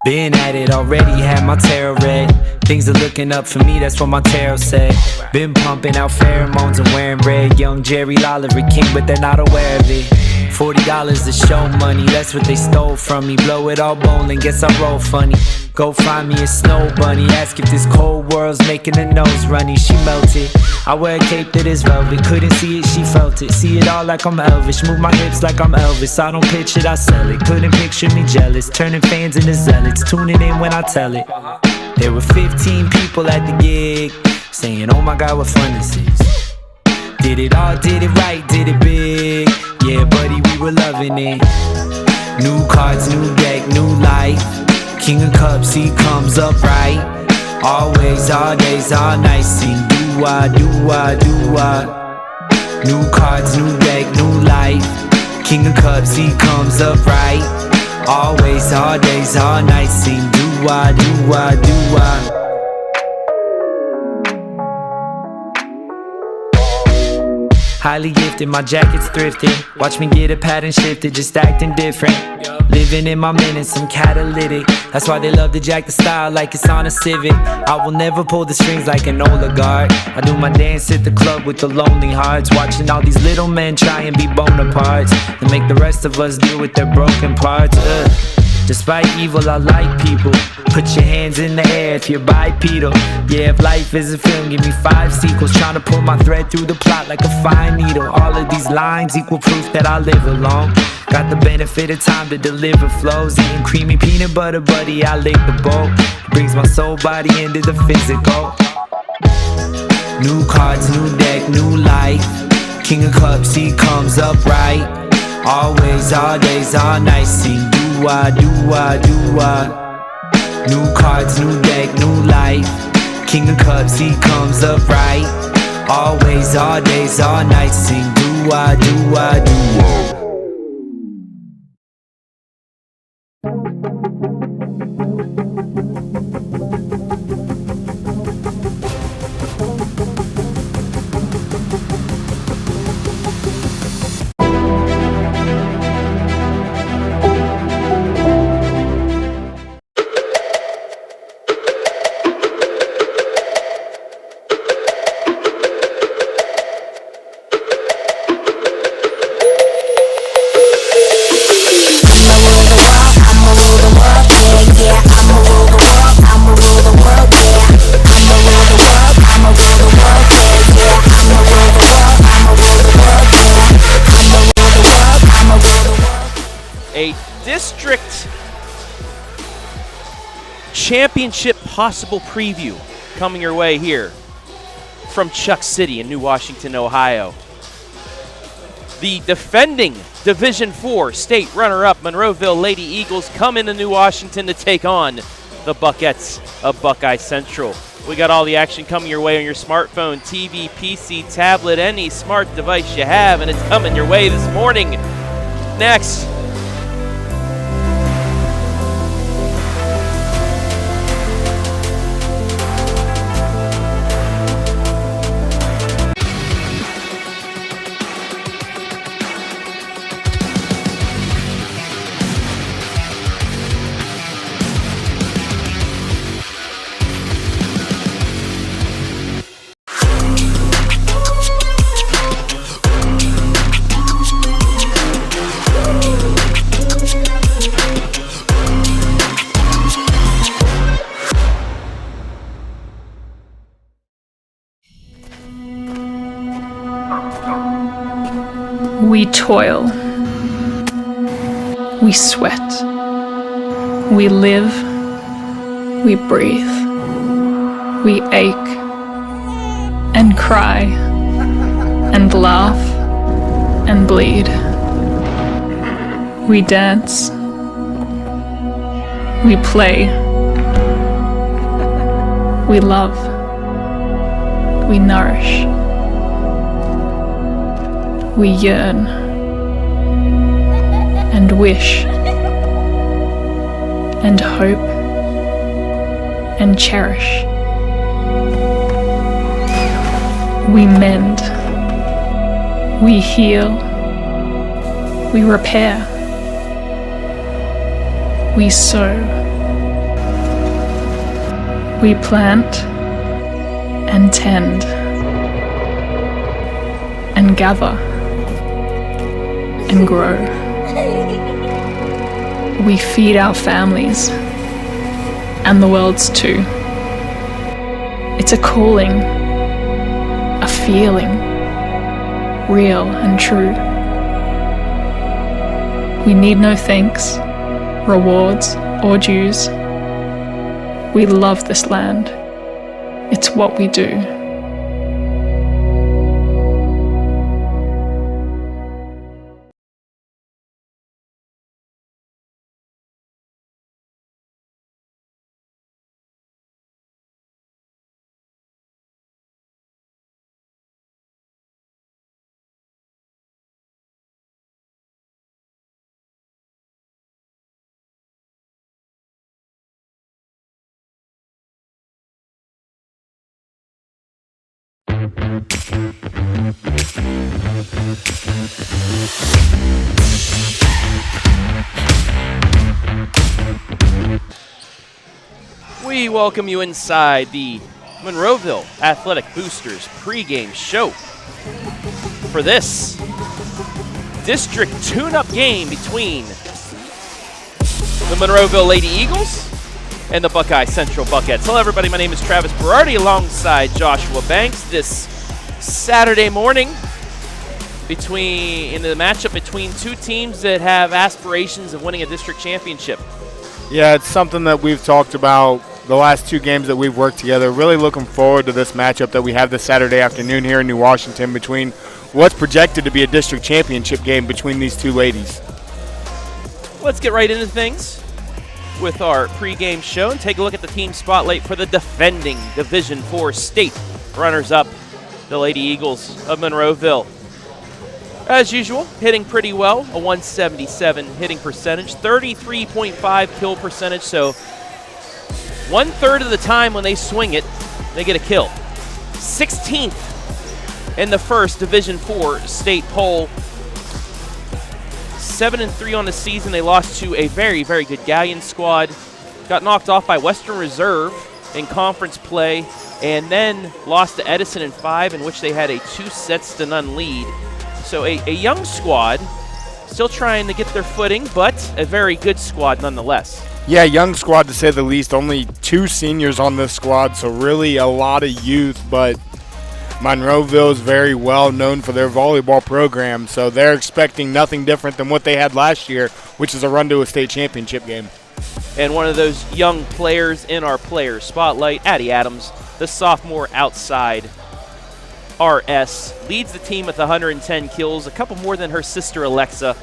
Been at it already, had my tarot read. Things are looking up for me, that's what my tarot said. Been pumping out pheromones and wearing red. Young Jerry Lawler king, but they're not aware of it. $40 to show money, that's what they stole from me. Blow it all bowling, guess I roll funny. Go find me a snow bunny, ask if this cold world's making her nose runny. She melted, I wear a cape that is velvet. Couldn't see it, she felt it. See it all like I'm Elvis, move my hips like I'm Elvis. I don't pitch it, I sell it. Couldn't picture me jealous, turning fans into zealots. Tuning in when I tell it. There were 15 people at the gig, saying, oh my God, what fun this is. Did it all, did it right, did it big. Yeah, buddy, we were loving it. New cards, new deck, new life. King of Cups, he comes up right. Always, all days, all night. Sing do-wah, do-wah, do-wah. New cards, new deck, new life. King of Cups, he comes up right. Always, all days, all night. Sing do-wah, do-wah, do-wah. Highly gifted, my jacket's thrifted. Watch me get a pattern shifted, just acting different. Living in my minutes, I'm catalytic. That's why they love to jack the style like it's on a Civic. I will never pull the strings like an oligarch. I do my dance at the club with the lonely hearts. Watching all these little men try and be Bonapartes, to make the rest of us deal with their broken parts. Despite evil, I like people. Put your hands in the air if you're bipedal. Yeah, if life is a film, give me 5 sequels. Trying to pull my thread through the plot like a fine needle. All of these lines equal proof that I live alone. Got the benefit of time to deliver flows. Eating creamy peanut butter, buddy, I lick the bowl. Brings my soul body into the physical. New cards, new deck, new life. King of Cups, he comes up right. Always, all days, all night. Sing do-wah, do-wah, do-wah. New cards, new deck, new life. King of Cups, he comes up right. Always, all days, all night. Sing do-wah, do-wah, do-wah. District Championship possible preview coming your way here from Chuck City in New Washington, Ohio. The defending Division IV state runner-up Monroeville Lady Eagles come into New Washington to take on the Buckettes of Buckeye Central. We got all the action coming your way on your smartphone, TV, PC, tablet, any smart device you have, and it's coming your way this morning. Next. We toil, we sweat, we live, we breathe, we ache and cry and laugh and bleed. We dance, we play, we love, we nourish. We yearn and wish and hope and cherish. We mend, we heal, we repair, we sow, We plant and tend and gather and grow. We feed our families and the world's too. It's a calling, a feeling, real and true. We need no thanks, rewards, or dues. We love this land. It's what we do. We welcome you inside the Monroeville Athletic Boosters pregame show for this district tune-up game between the Monroeville Lady Eagles and the Buckeye Central Buckettes. Hello everybody, my name is Travis Berardi alongside Joshua Banks this Saturday morning in the matchup between two teams that have aspirations of winning a district championship. Yeah, it's something that we've talked about the last two games that we've worked together. Really looking forward to this matchup that we have this Saturday afternoon here in New Washington between what's projected to be a district championship game between these two ladies. Let's get right into things with our pregame show and take a look at the team spotlight for the defending Division IV state runners-up, the Lady Eagles of Monroeville. As usual, hitting pretty well, a 177 hitting percentage, 33.5 kill percentage, so 1/3 of the time when they swing it, they get a kill. 16th in the first Division IV state poll. 7-3 on the season. They lost to a very, very good Galleon squad. Got knocked off by Western Reserve in conference play, and then lost to Edison in 5, in which they had a 2-0 lead. So a young squad, still trying to get their footing, but a very good squad nonetheless. Yeah, young squad to say the least. Only 2 seniors on this squad, so really a lot of youth, but Monroeville is very well known for their volleyball program, so they're expecting nothing different than what they had last year, which is a run to a state championship game. And one of those young players in our player spotlight, Addie Adams, the sophomore outside RS, leads the team with 110 kills, a couple more than her sister Alexa.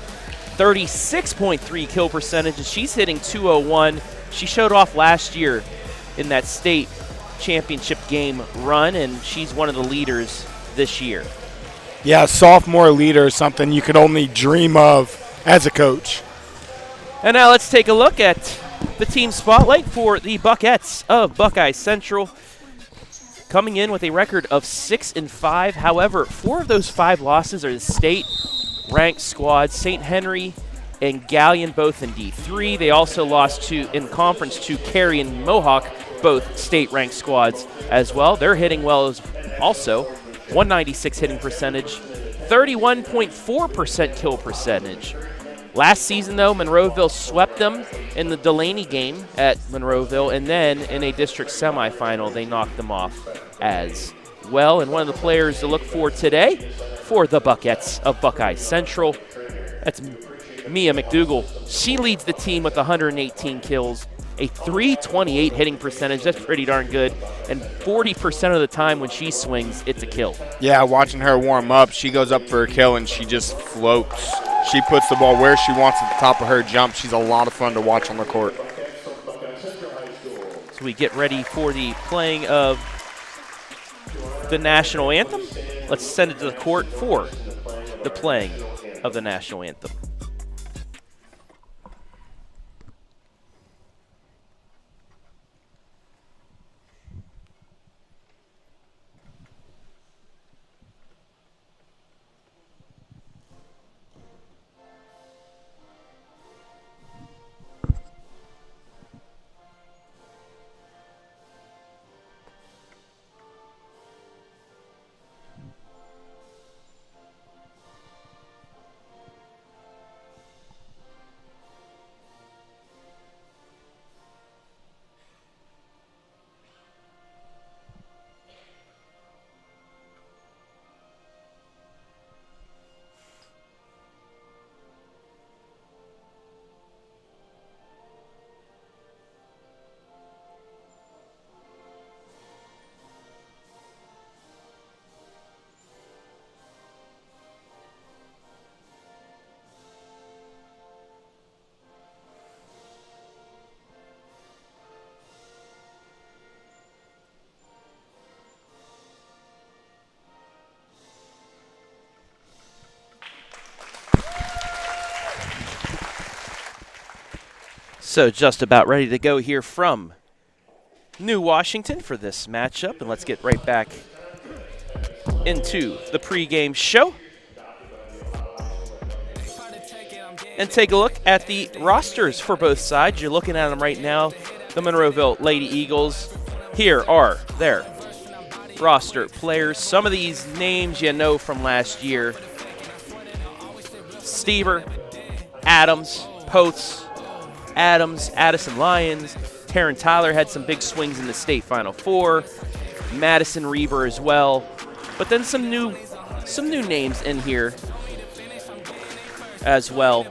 36.3 kill percentage, and she's hitting 201. She showed off last year in that state championship game run, and she's one of the leaders this year. Yeah, sophomore leader is something you could only dream of as a coach. And now let's take a look at the team spotlight for the Buckettes of Buckeye Central, coming in with a record of 6-5. However, 4 of those 5 losses are the state-ranked squads. St. Henry and Galleon both in D3. They also lost in conference to Cary and Mohawk, both state-ranked squads as well. They're hitting well as also. 196 hitting percentage, 31.4% kill percentage. Last season, though, Monroeville swept them in the Delaney game at Monroeville, and then in a district semifinal, they knocked them off as well. And one of the players to look for today for the Buckettes of Buckeye Central, that's Mia McDougall. She leads the team with 118 kills, a 328 hitting percentage. That's pretty darn good. And 40% of the time when she swings, it's a kill. Yeah, watching her warm up, she goes up for a kill and she just floats. She puts the ball where she wants at the top of her jump. She's a lot of fun to watch on the court. So we get ready for the playing of the national anthem. Let's send it to the court for the playing of the national anthem. So just about ready to go here from New Washington for this matchup, and let's get right back into the pregame show and take a look at the rosters for both sides. You're looking at them right now. The Monroeville Lady Eagles. Here are their roster players. Some of these names you know from last year. Stever, Adams, Posts, Adams, Addison Lyons. Taryn Tyler had some big swings in the state Final Four. Madison Reber as well. But then some new names in here as well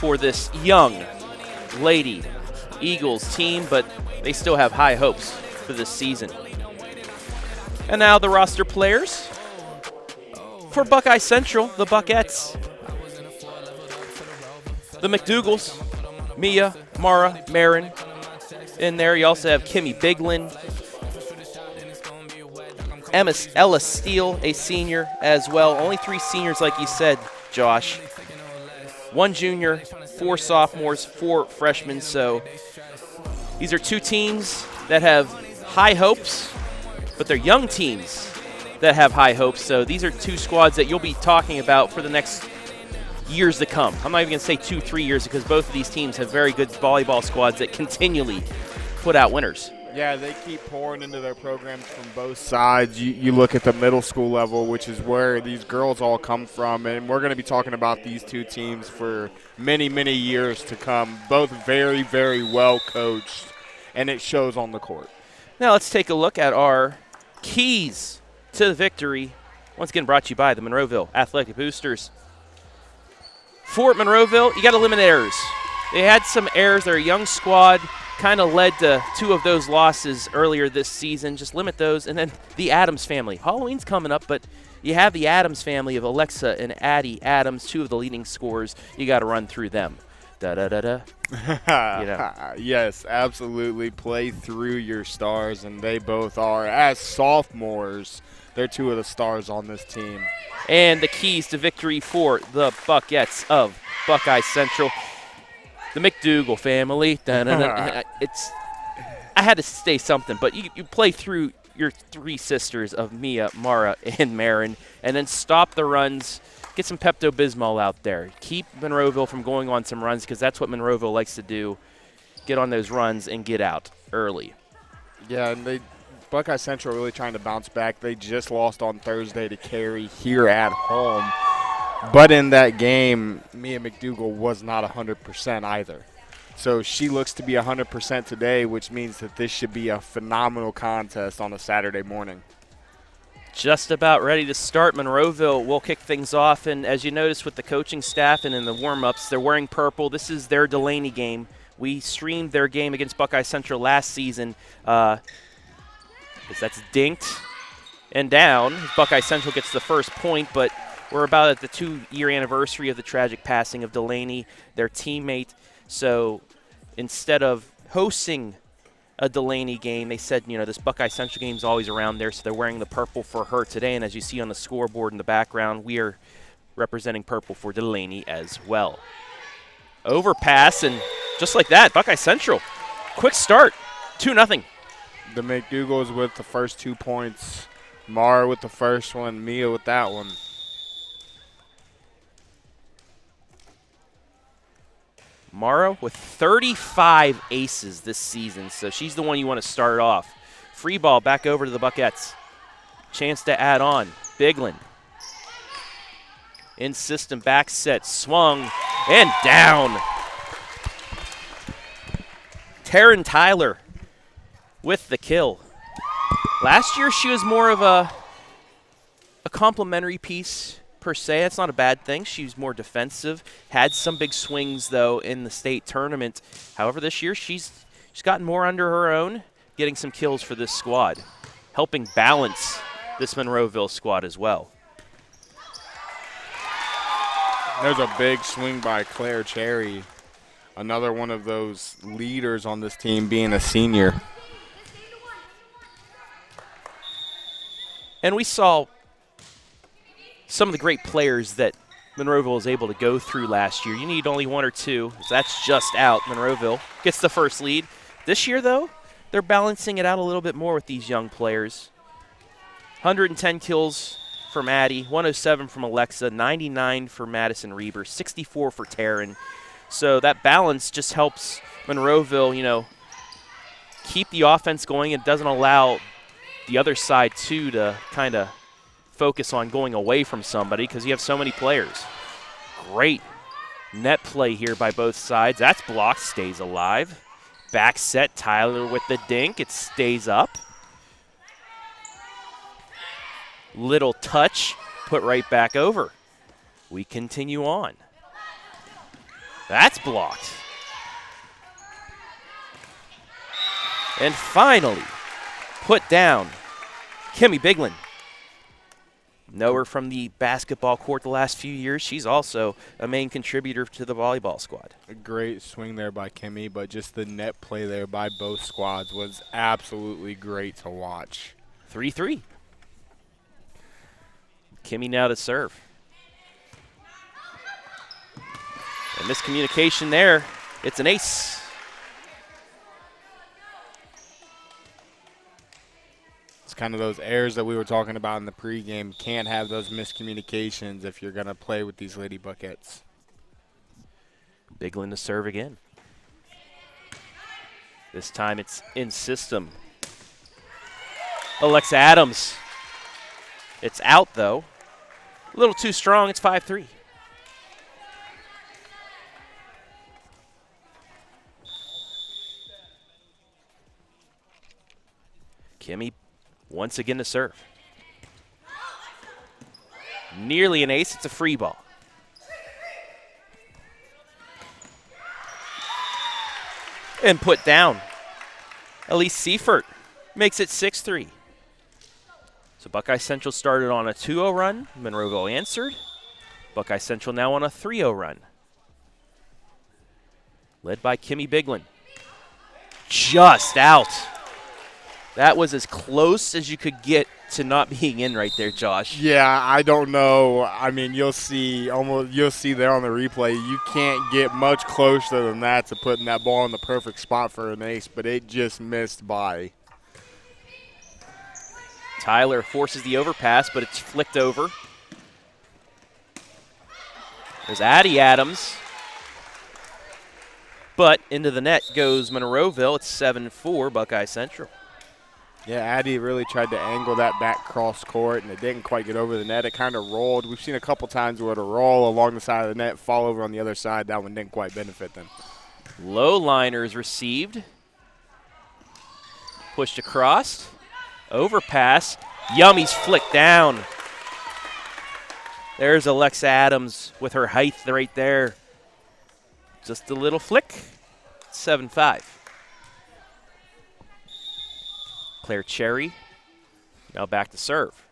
for this young Lady Eagles team, but they still have high hopes for this season. And now the roster players for Buckeye Central, the Buckettes. The McDougals, Mia, Mara, Marin. In there, you also have Kimmy Biglin. Ella Steele, a senior as well. Only 3 seniors, like you said, Josh. 1 junior, 4 sophomores, 4 freshmen. So these are 2 teams that have high hopes, but they're young teams that have high hopes. So these are 2 squads that you'll be talking about for the next years to come. I'm not even going to say 2-3 years because both of these teams have very good volleyball squads that continually put out winners. Yeah, they keep pouring into their programs from both sides. You look at the middle school level, which is where these girls all come from, and we're going to be talking about these 2 teams for many, many years to come. Both very, very well coached, and it shows on the court. Now let's take a look at our keys to the victory. Once again, brought to you by the Monroeville Athletic Boosters. For Monroeville, you got to limit errors. They had some errors. They're a young squad. Kind of led to 2 of those losses earlier this season. Just limit those. And then the Adams family. Halloween's coming up, but you have the Adams family of Alexa and Addie Adams, 2 of the leading scorers. You got to run through them. Da-da-da-da. You know. Yes, absolutely. Play through your stars, and they both are. As sophomores, they're 2 of the stars on this team. And the keys to victory for the Buckettes of Buckeye Central. The McDougall family. I had to say something, but you play through your 3 sisters of Mia, Mara, and Marin, and then stop the runs. Get some Pepto-Bismol out there. Keep Monroeville from going on some runs because that's what Monroeville likes to do. Get on those runs and get out early. Yeah, and Buckeye Central really trying to bounce back. They just lost on Thursday to Cary here at home. But in that game, Mia McDougall was not 100% either. So she looks to be 100% today, which means that this should be a phenomenal contest on a Saturday morning. Just about ready to start. Monroeville will kick things off. And as you notice with the coaching staff and in the warm-ups, they're wearing purple. This is their Delaney game. We streamed their game against Buckeye Central last season. That's dinked and down. Buckeye Central gets the first point, but we're about at the 2-year anniversary of the tragic passing of Delaney, their teammate. So instead of hosting a Delaney game, they said, this Buckeye Central game is always around there, so they're wearing the purple for her today. And as you see on the scoreboard in the background, we are representing purple for Delaney as well. Overpass, and just like that, Buckeye Central, quick start, 2-0. The McDougals with the first 2 points, Mara with the first one, Mia with that one. Mara with 35 aces this season, so she's the one you want to start off. Free ball back over to the Buckettes. Chance to add on. Biglin. In system back set, swung and down. Taryn Tyler with the kill. Last year she was more of a complimentary piece per se. That's not a bad thing. She was more defensive. Had some big swings, though, in the state tournament. However, this year she's gotten more under her own, getting some kills for this squad, helping balance this Monroeville squad as well. There's a big swing by Claire Cherry, another one of those leaders on this team being a senior. And we saw some of the great players that Monroeville was able to go through last year. You need only 1 or 2. That's just out. Monroeville gets the first lead. This year, though, they're balancing it out a little bit more with these young players. 110 kills from Addie, 107 from Alexa, 99 for Madison Reber, 64 for Taryn. So that balance just helps Monroeville, you know, keep the offense going. It doesn't allow the other side, too, to kind of focus on going away from somebody because you have so many players. Great net play here by both sides. That's blocked, stays alive. Back set, Tyler with the dink. It stays up. Little touch, put right back over. We continue on. That's blocked. And finally, put down Kimmy Biglin. Know her from the basketball court the last few years. She's also a main contributor to the volleyball squad. A great swing there by Kimmy, but just the net play there by both squads was absolutely great to watch. 3-3. Kimmy now to serve. And miscommunication there. It's an ace. It's kind of those errors that we were talking about in the pregame. Can't have those miscommunications if you're going to play with these Lady Buckets. Biglin to serve again. This time it's in system. Alexa Adams. It's out, though. A little too strong. It's 5-3. Kimmy once again to serve. Nearly an ace. It's a free ball. And put down. Elise Seifert makes it 6-3. So Buckeye Central started on a 2-0 run. Monroeville answered. Buckeye Central now on a 3-0 run. Led by Kimmy Biglin. Just out. That was as close as you could get to not being in right there, Josh. Yeah, I don't know. I mean, you'll see there on the replay. You can't get much closer than that to putting that ball in the perfect spot for an ace, but it just missed by. Tyler forces the overpass, but it's flicked over. There's Addie Adams. But into the net goes Monroeville. It's 7-4 Buckeye Central. Yeah, Addie really tried to angle that back cross court, and it didn't quite get over the net. It kind of rolled. We've seen a couple times where it'll roll along the side of the net, fall over on the other side. That one didn't quite benefit them. Low liners received. Pushed across. Overpass. Yummy's flicked down. There's Alexa Adams with her height right there. Just a little flick. 7-5. Claire Cherry now back to serve.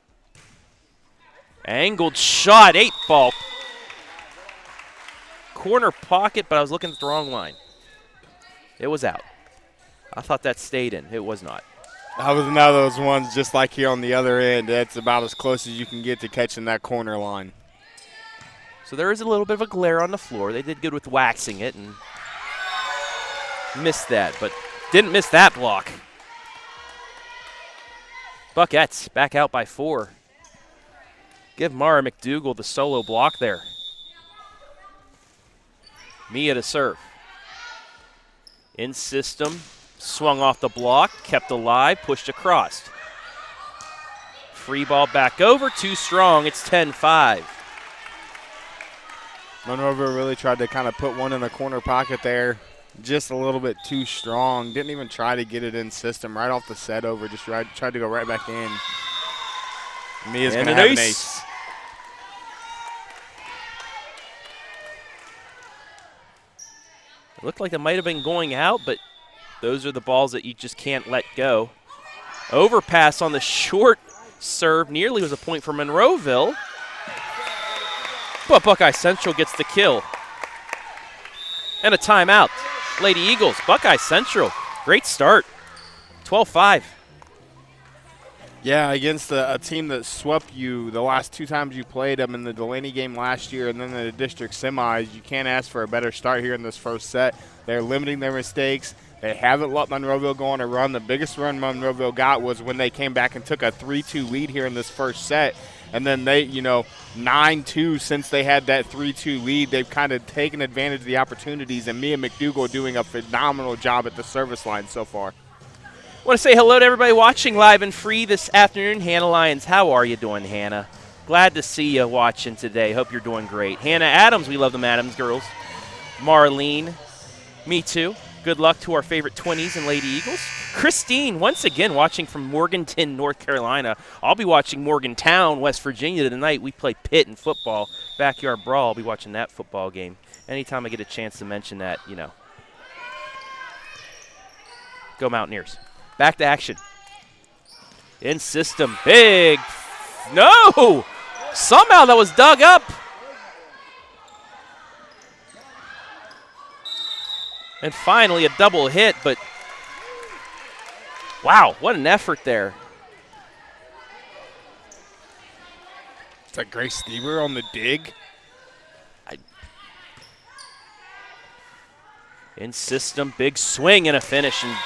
Angled shot, 8-ball. Corner pocket, but I was looking at the wrong line. It was out. I thought that stayed in. It was not. That was another of those ones just like here on the other end. That's about as close as you can get to catching that corner line. So there is a little bit of a glare on the floor. They did good with waxing it and missed that, but didn't miss that block. Buckettes back out by 4. Give Mara McDougall the solo block there. Mia to serve. In system, swung off the block, kept alive, pushed across. Free ball back over, too strong, it's 10-5. Monroeville really tried to kind of put one in the corner pocket there. Just a little bit too strong. Didn't even try to get it in system. Right off the set over. Just tried to go right back in. Mia's going to have an ace. It looked like it might have been going out, but those are the balls that you just can't let go. Overpass on the short serve nearly was a point for Monroeville. But Buckeye Central gets the kill. And a timeout. Lady Eagles, Buckeye Central, great start, 12-5. Yeah, against a team that swept you the last 2 times you played them in the Delaney game last year and then in the district semis. You can't ask for a better start here in this first set. They're limiting their mistakes. They haven't let Monroeville go on a run. The biggest run Monroeville got was when they came back and took a 3-2 lead here in this first set. And then they, 9-2 since they had that 3-2 lead. They've kind of taken advantage of the opportunities, and Mia McDougall doing a phenomenal job at the service line so far. I want to say hello to everybody watching live and free this afternoon. Hannah Lyons, how are you doing, Hannah? Glad to see you watching today. Hope you're doing great. Hannah Adams, we love them Adams girls. Marlene, me too. Good luck to our favorite 20s and Lady Eagles. Christine, once again, watching from Morganton, North Carolina. I'll be watching Morgantown, West Virginia tonight. We play Pitt in football. Backyard Brawl, I'll be watching that football game. Anytime I get a chance to mention that, Go Mountaineers. Back to action. In system, big. No! Somehow that was dug up. And finally a double hit, but wow, what an effort there. Is that Grace Stieber on the dig? In system, big swing and a finish. And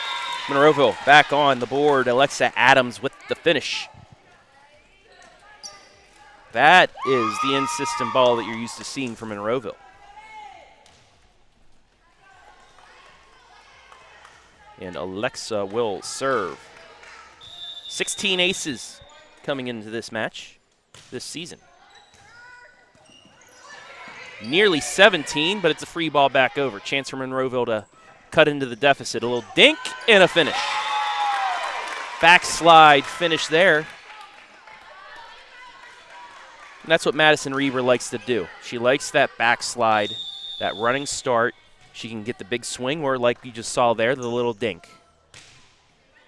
Monroeville back on the board. Alexa Adams with the finish. That is the in-system ball that you're used to seeing from Monroeville. And Alexa will serve. 16 aces coming into this match this season. Nearly 17, but it's a free ball back over. Chance for Monroeville to cut into the deficit. A little dink and a finish. Backslide finish there. And that's what Madison Reber likes to do. She likes that backslide, that running start. She can get the big swing, or like you just saw there, the little dink.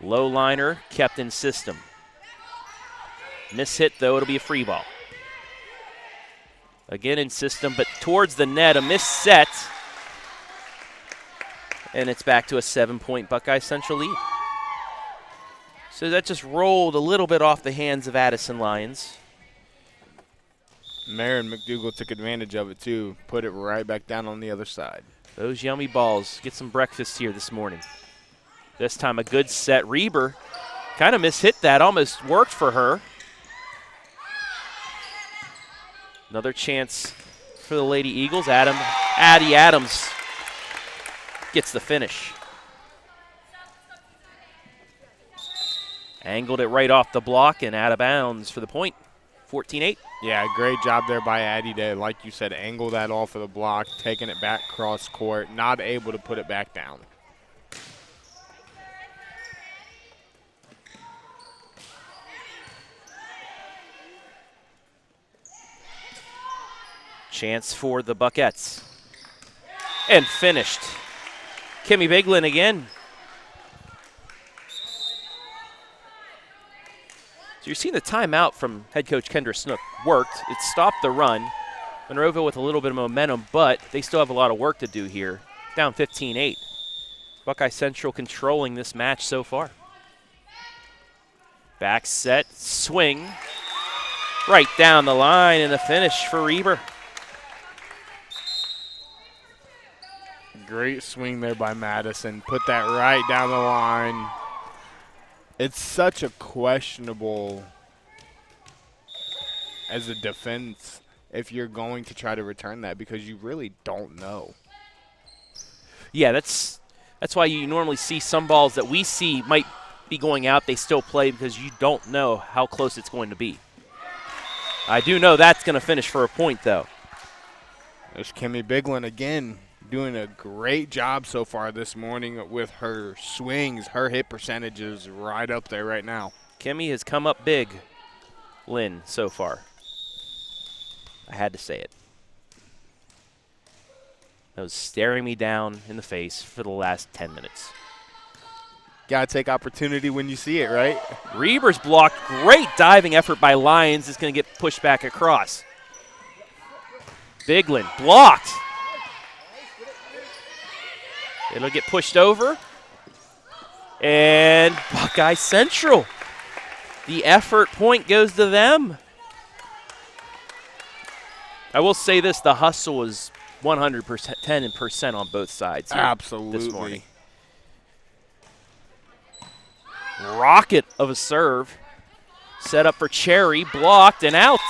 Low liner kept in system. Miss hit, though, it'll be a free ball. Again in system, but towards the net, a miss set. And it's back to a 7-point Buckeye Central lead. So that just rolled a little bit off the hands of Addison Lyons. Marin McDougall took advantage of it, too. Put it right back down on the other side. Those yummy balls. Get some breakfast here this morning. This time a good set. Reber kind of mishit that. Almost worked for her. Another chance for the Lady Eagles. Addie Adams gets the finish. Angled it right off the block and out of bounds for the point. 14-8. Yeah, great job there by Addie to, like you said, angle that off of the block, taking it back cross court, not able to put it back down. Chance for the Buckettes. And finished. Kimmy Biglin again. So you're seeing the timeout from head coach Kendra Snook worked. It stopped the run. Monroeville with a little bit of momentum, but they still have a lot of work to do here. Down 15-8. Buckeye Central controlling this match so far. Back set, swing. Right down the line and a finish for Reber. Great swing there by Madison. Put that right down the line. It's such a questionable as a defense if you're going to try to return that because you really don't know. Yeah, that's why you normally see some balls that we see might be going out, they still play because you don't know how close it's going to be. I do know that's going to finish for a point, though. There's Kimmy Biglin again. Doing a great job so far this morning with her swings. Her hit percentage is right up there right now. Kimmy has come up big, Lynn, so far. I had to say it. That was staring me down in the face for the last 10 minutes. Got to take opportunity when you see it, right? Reber's blocked. Great diving effort by Lyons. Is going to get pushed back across. Biglin blocked. It'll get pushed over. And Buckeye Central The effort point goes to them. I will say this, the hustle is 110% on both sides here Absolutely. this morning. Rocket of a serve. Set up for Cherry, blocked and out.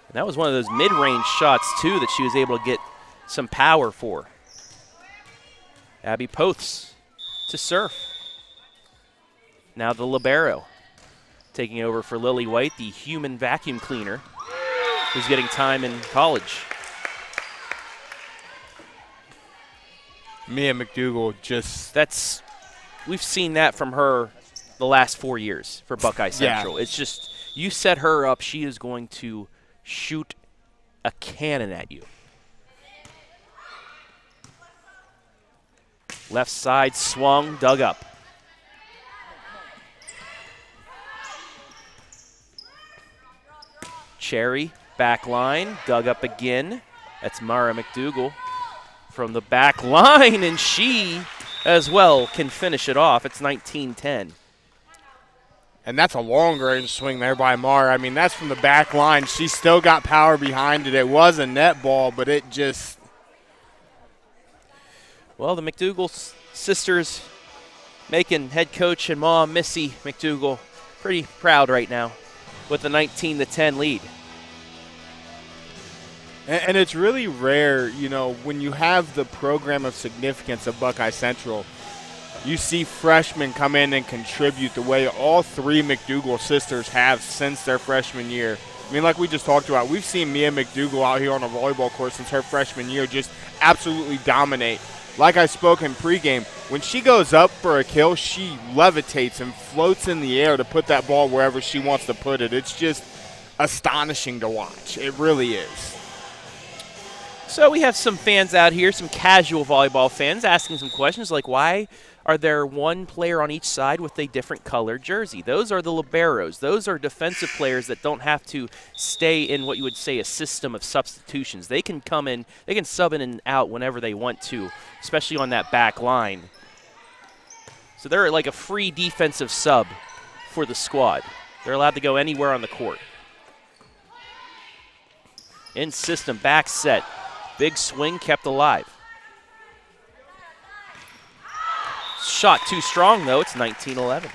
And that was one of those mid-range shots, too, that she was able to get some power for. Abby Poths to serve. Now the libero, taking over for Lily White, the human vacuum cleaner, who's getting time in college. Mia McDougal just... We've seen that from her the last 4 years for Buckeye Central. Yeah. It's just, you set her up, she is going to shoot a cannon at you. Left side swung, dug up. Cherry, back line, dug up again. That's Mara McDougal from the back line, and she as well can finish it off. It's 19-10. And that's a long-range swing there by Mara. I mean, that's from the back line. She still got power behind it. It was a net ball, but it just... Well, the McDougal sisters making head coach and mom, Missy McDougal, pretty proud right now with the 19-10 lead. And it's really rare, you know, when you have the program of significance of Buckeye Central, you see freshmen come in and contribute the way all three McDougal sisters have since their freshman year. I mean, like we just talked about, we've seen Mia McDougal out here on a volleyball court since her freshman year just absolutely dominate. Like I spoke in pregame, when she goes up for a kill, she levitates and floats in the air to put that ball wherever she wants to put it. It's just astonishing to watch. It really is. So we have some fans out here, some casual volleyball fans, asking some questions like, why are there one player on each side with a different colored jersey? Those are the liberos. Those are defensive players that don't have to stay in what you would say a system of substitutions. They can come in, they can sub in and out whenever they want to, especially on that back line. So they're like a free defensive sub for the squad. They're allowed to go anywhere on the court. In system, back set. Big swing kept alive. Shot too strong, though. It's 19-11.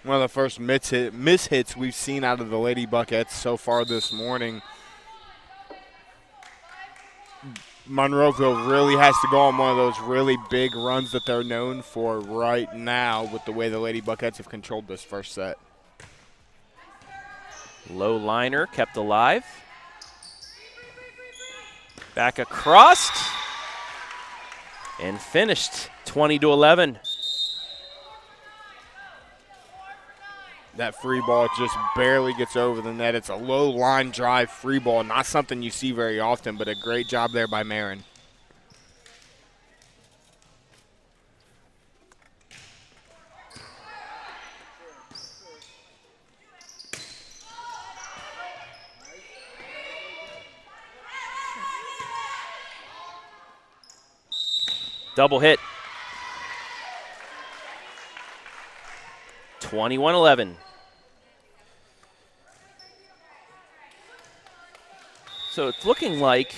One of the first mishits we've seen out of the Lady Buckettes so far this morning. Monroeville really has to go on one of those really big runs that they're known for right now with the way the Lady Buckettes have controlled this first set. Low liner kept alive. Back across and finished 20-11. That free ball just barely gets over the net. It's a low line drive free ball, not something you see very often, but a great job there by Marin. Double hit. 21-11. So it's looking like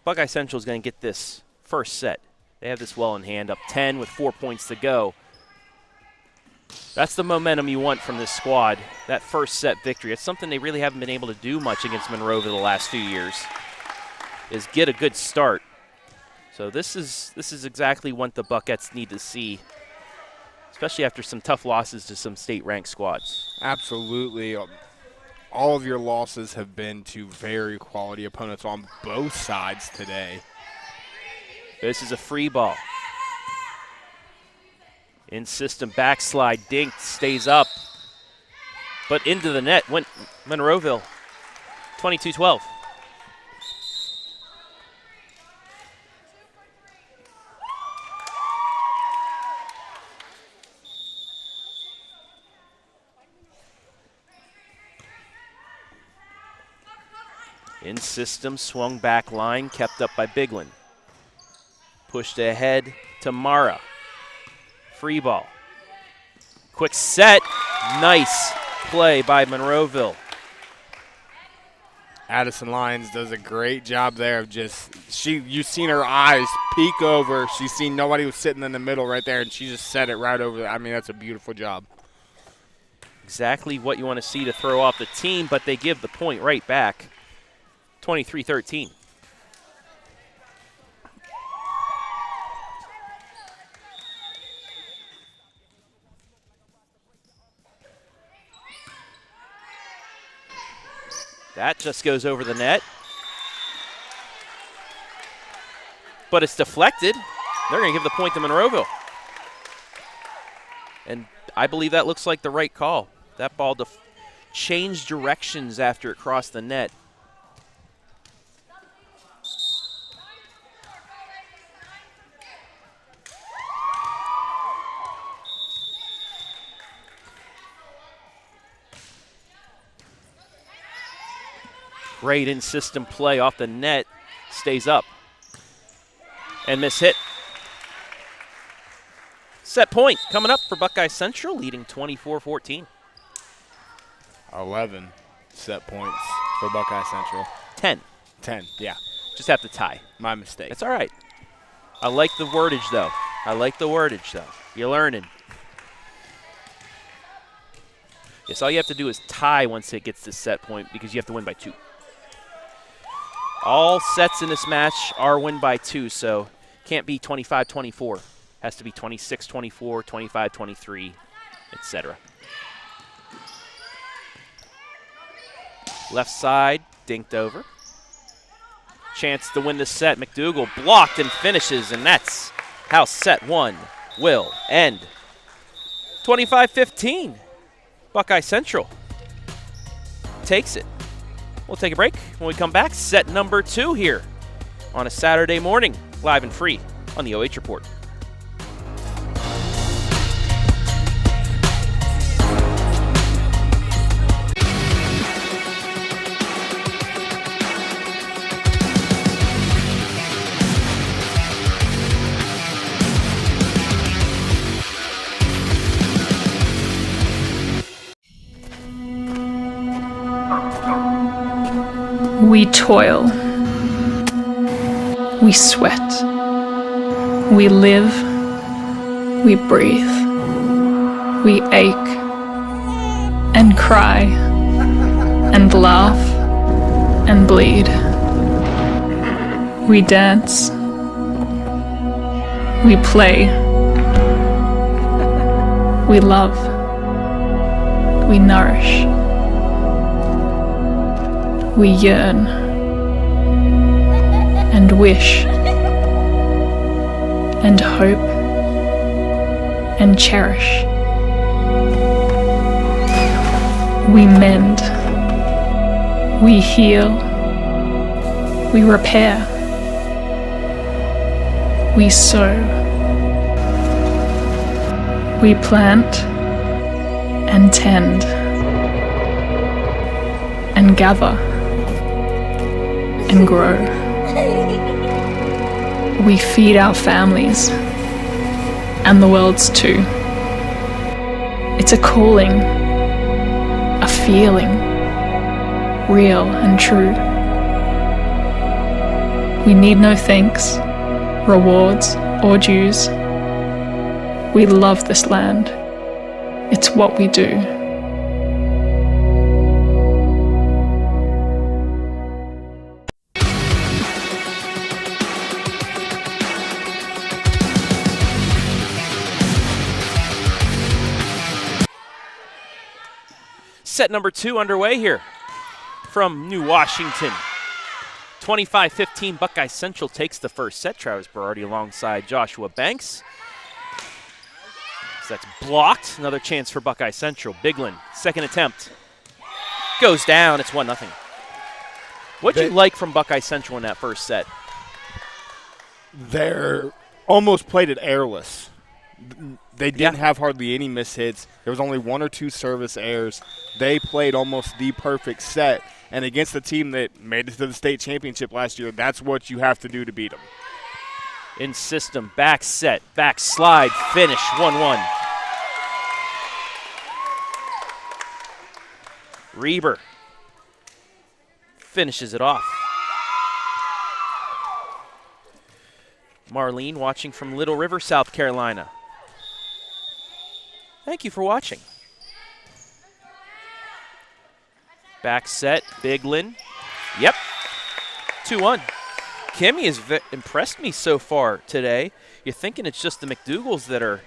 Buckeye Central is going to get this first set. They have this well in hand, up 10 with 4 points to go. That's the momentum you want from this squad, that first set victory. It's something they really haven't been able to do much against Monroeville the last few years, is get a good start. So this is exactly what the Buckettes need to see, especially after some tough losses to some state-ranked squads. Absolutely. All of your losses have been to very quality opponents on both sides today. This is a free ball. In system backslide, Dink stays up, but into the net went Monroeville, 22-12. In system, swung back line, kept up by Biglin. Pushed ahead to Mara. Free ball. Quick set. Nice play by Monroeville. Addison Lyons does a great job there of you've seen her eyes peek over. She's seen nobody was sitting in the middle right there, and she just set it right over there. I mean, that's a beautiful job. Exactly what you want to see to throw off the team, but they give the point right back. 23-13. That just goes over the net. But it's deflected. They're going to give the point to Monroeville. And I believe that looks like the right call. That ball changed directions after it crossed the net. Great in-system play off the net. Stays up. And miss hit. Set point coming up for Buckeye Central, leading 24-14. 11 set points for Buckeye Central. 10. 10, yeah. Just have to tie. My mistake. That's all right. I like the wordage, though. You're learning. Yes, all you have to do is tie once it gets to set point because you have to win by 2. All sets in this match are win by 2, so can't be 25-24. Has to be 26-24, 25-23, etc. Left side, dinked over. Chance to win the set. McDougal blocked and finishes, and that's how set 1 will end. 25-15. Buckeye Central takes it. We'll take a break. When we come back, set number 2 here on a Saturday morning, live and free on the OH Report. We toil. We sweat. We live. We breathe. We ache and cry and laugh and bleed. We dance. We play. We love. We nourish. We yearn and wish and hope and cherish. We mend. We heal. We repair. We sow. We plant and tend and gather and grow. We feed our families and the world's too. It's a calling, a feeling, real and true. We need no thanks, rewards, or dues. We love this land. It's what we do. Set number 2 underway here from New Washington. 25-15, Buckeye Central takes the first set. Travis Berardi alongside Joshua Banks. So that's blocked. Another chance for Buckeye Central. Biglin, second attempt. Goes down. It's 1-0. What did you like from Buckeye Central in that first set? They're almost played it airless. They didn't have hardly any miss hits. There was only 1 or 2 service errors. They played almost the perfect set. And against a team that made it to the state championship last year, that's what you have to do to beat them. In system, back set, back slide, finish, 1-1. Reber finishes it off. Marlene watching from Little River, South Carolina. Thank you for watching. Back set, Biglin. Yep, 2-1. Kimmy has impressed me so far today. You're thinking it's just the McDougals that are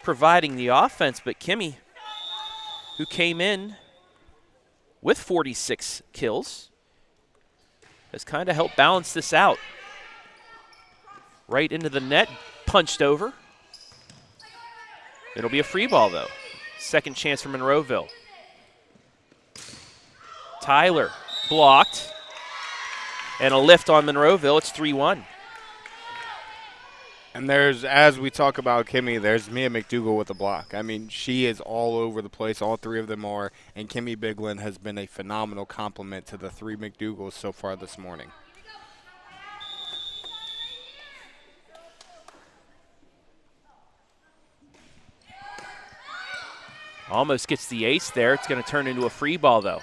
providing the offense, but Kimmy, who came in with 46 kills, has kind of helped balance this out. Right into the net, punched over. It'll be a free ball, though. Second chance for Monroeville. Tyler blocked. And a lift on Monroeville. It's 3-1. And there's, as we talk about Kimmy, there's Mia McDougall with a block. I mean, she is all over the place. All three of them are. And Kimmy Biglin has been a phenomenal complement to the three McDougals so far this morning. Almost gets the ace there. It's going to turn into a free ball, though.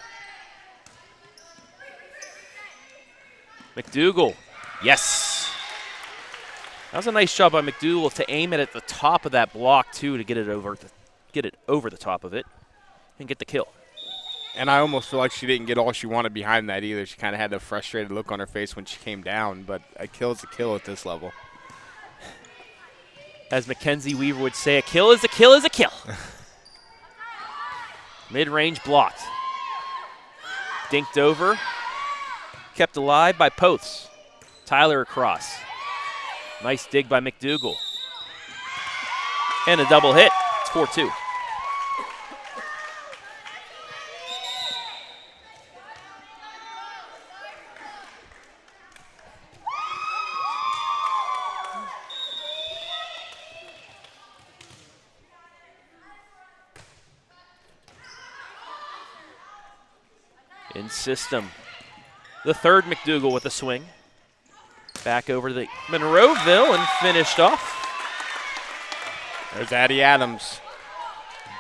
McDougall, yes. That was a nice job by McDougall to aim it at the top of that block, too, to get it over the top of it and get the kill. And I almost feel like she didn't get all she wanted behind that either. She kind of had a frustrated look on her face when she came down, but a kill is a kill at this level. As Mackenzie Weaver would say, a kill is a kill is a kill. Mid-range blocked. Dinked over. Kept alive by Poths. Tyler across. Nice dig by McDougall. And a double hit. It's 4-2. In system. The third McDougall with a swing. Back over to the Monroeville and finished off. There's Addie Adams.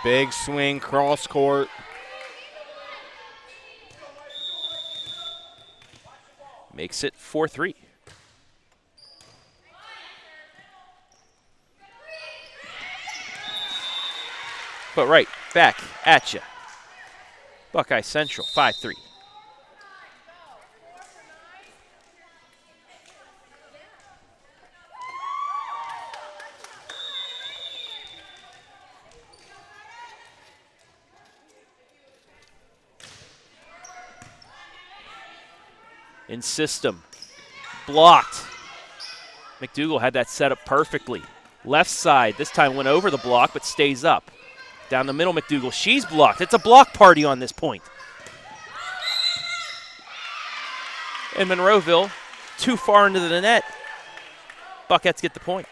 Big swing, cross court. Makes it 4-3. But right back at you. Buckeye Central, 5-3. In system, blocked. McDougall had that set up perfectly. Left side, this time went over the block, but stays up. Down the middle, McDougall, she's blocked. It's a block party on this point. And Monroeville, too far into the net. Buckets get the point.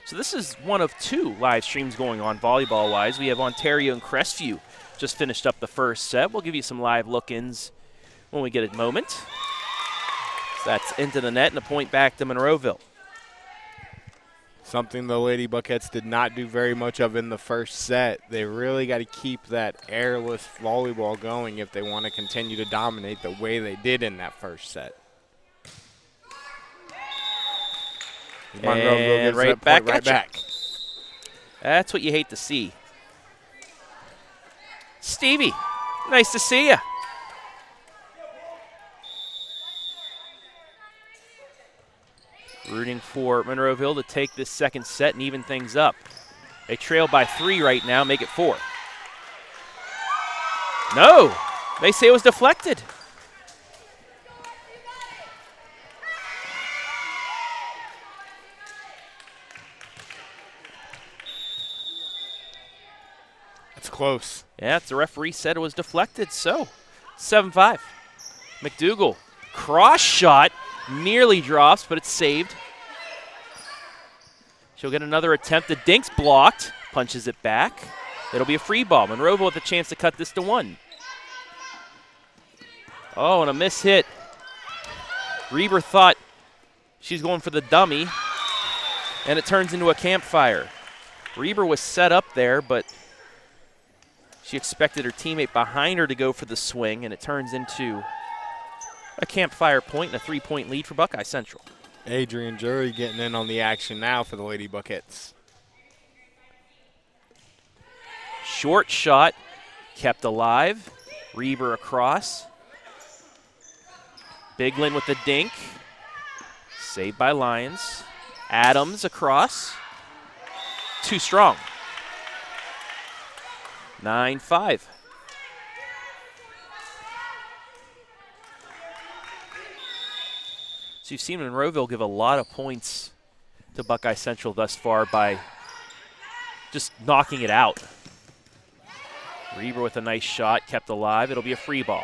So this is one of two live streams going on volleyball-wise. We have Ontario and Crestview just finished up the first set. We'll give you some live look-ins when we get a moment. So that's into the net and a point back to Monroeville. Something the Lady Buckets did not do very much of in the first set. They really got to keep that airless volleyball going if they want to continue to dominate the way they did in that first set. And right back. That's what you hate to see. Stevie, nice to see you. Rooting for Monroeville to take this second set and even things up. They trail by 3 right now, make it 4. No, they say it was deflected. It's close. Yeah, the referee said it was deflected, so 7-5. McDougall, cross shot, nearly drops, but it's saved. She'll get another attempt. The dink's blocked, punches it back. It'll be a free ball. Monroeville with a chance to cut this to 1. Oh, and a miss hit. Reber thought she's going for the dummy, and it turns into a campfire. Reber was set up there, but she expected her teammate behind her to go for the swing, and it turns into a campfire point and a 3-point lead for Buckeye Central. Adrian Jury getting in on the action now for the Lady Buckets. Short shot kept alive. Reber across. Biglin with the dink. Saved by Lions. Adams across. Too strong. 9-5. So you've seen Monroeville give a lot of points to Buckeye Central thus far by just knocking it out. Reber with a nice shot, kept alive. It'll be a free ball.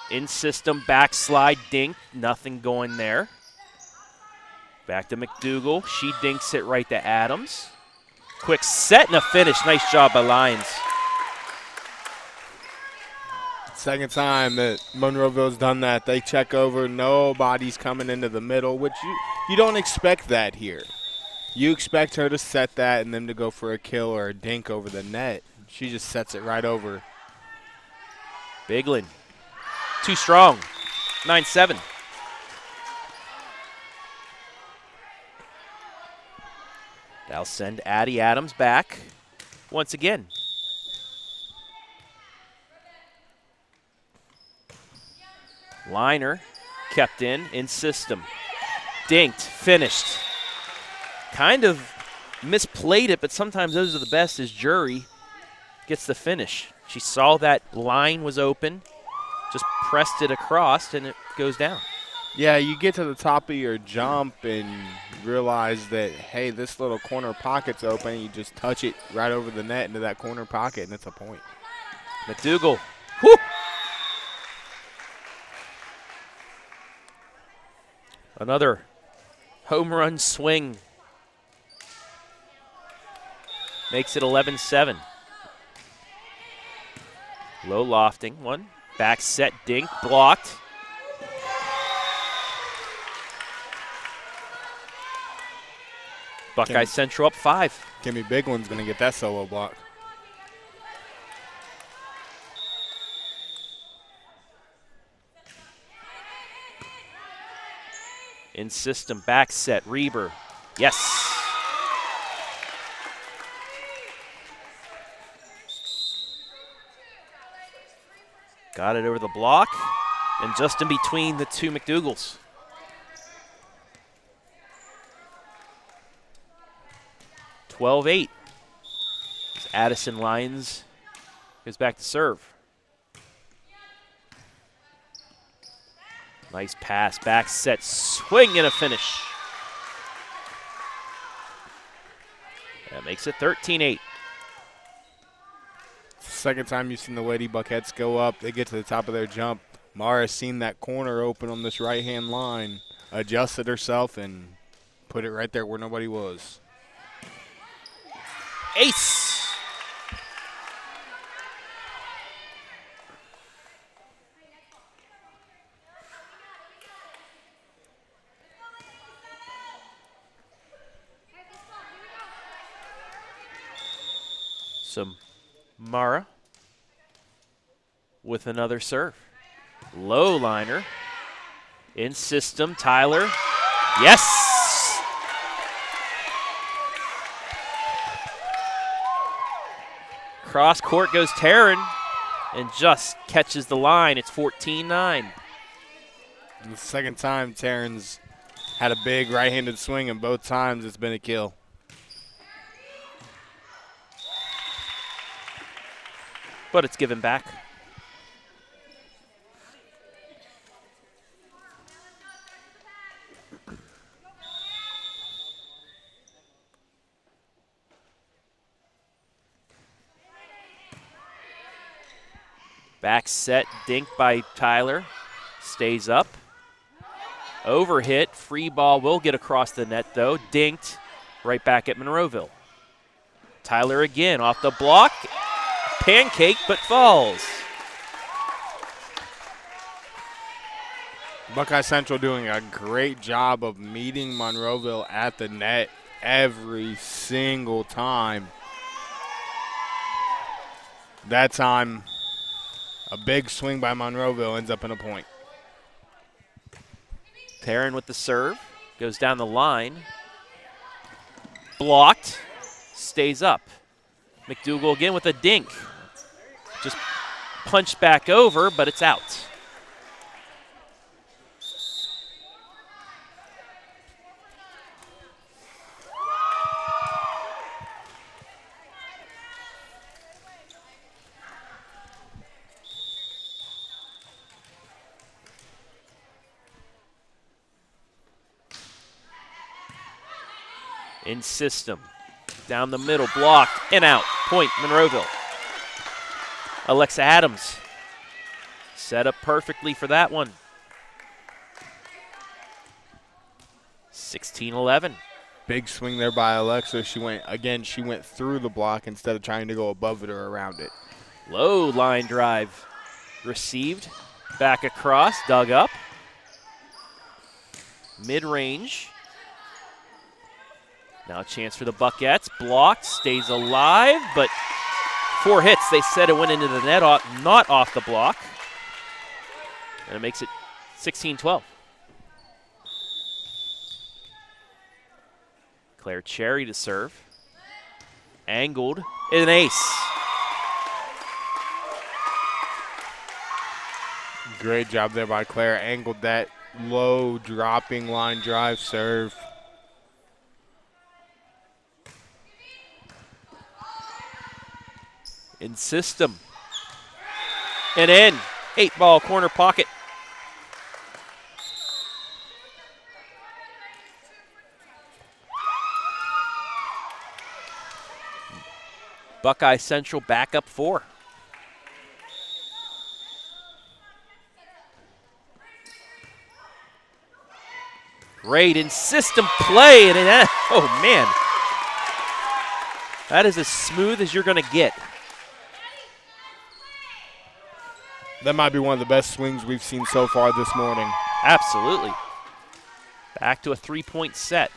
In system, backslide, dink, nothing going there. Back to McDougal. She dinks it right to Adams. Quick set and a finish. Nice job by Lions. Second time that Monroeville's done that. They check over, nobody's coming into the middle, which you don't expect that here. You expect her to set that and them to go for a kill or a dink over the net. She just sets it right over. Biglin. Too strong. 9-7. They'll send Addie Adams back once again. Liner kept in system. Dinked, finished. Kind of misplayed it, but sometimes those are the best as Jury gets the finish. She saw that line was open, just pressed it across, and it goes down. Yeah, you get to the top of your jump and realize that, hey, this little corner pocket's open. You just touch it right over the net into that corner pocket, and it's a point. McDougal. Whoo! Another home run swing. Makes it 11-7. Low lofting one. Back set, dink, blocked. Buckeye Central up 5. Kimmy Biglin's going to get that solo block. In system, back set, Reber. Yes. Got it over the block and just in between the two McDougals. (12-8). As Addison Lyons goes back to serve. Nice pass, back set, swing and a finish. That makes it 13-8. Second time you've seen the Lady Buckheads go up. They get to the top of their jump. Mara's seen that corner open on this right-hand line, adjusted herself, and put it right there where nobody was. Ace. So Mara with another serve. Low liner. In system, Tyler. Yes! Cross court goes Taryn and just catches the line. It's 14-9. The second time Taryn's had a big right-handed swing, and both times it's been a kill. But it's given back. Back set, dink by Tyler. Stays up. Overhit, free ball will get across the net though. Dinked right back at Monroeville. Tyler again off the block. Pancake, but falls. Buckeye Central doing a great job of meeting Monroeville at the net every single time. That time, a big swing by Monroeville ends up in a point. Perrin with the serve, goes down the line. Blocked, stays up. McDougal again with a dink. Just punched back over, but it's out. In system, down the middle, blocked, and out. Point, Monroeville. Alexa Adams set up perfectly for that one. 16-11. Big swing there by Alexa. She went through the block instead of trying to go above it or around it. Low line drive received, back across, dug up. Mid-range. Now a chance for the Buckettes. Blocked, stays alive, but 4 hits. They said it went into the net, not off the block. And it makes it 16-12. Claire Cherry to serve. Angled, an ace. Great job there by Claire. Angled that low dropping line drive serve. In system. And in. 8-ball corner pocket. Buckeye Central back up 4. Great in system play. And oh, man. That is as smooth as you're going to get. That might be one of the best swings we've seen so far this morning. Absolutely. Back to a 3-point set.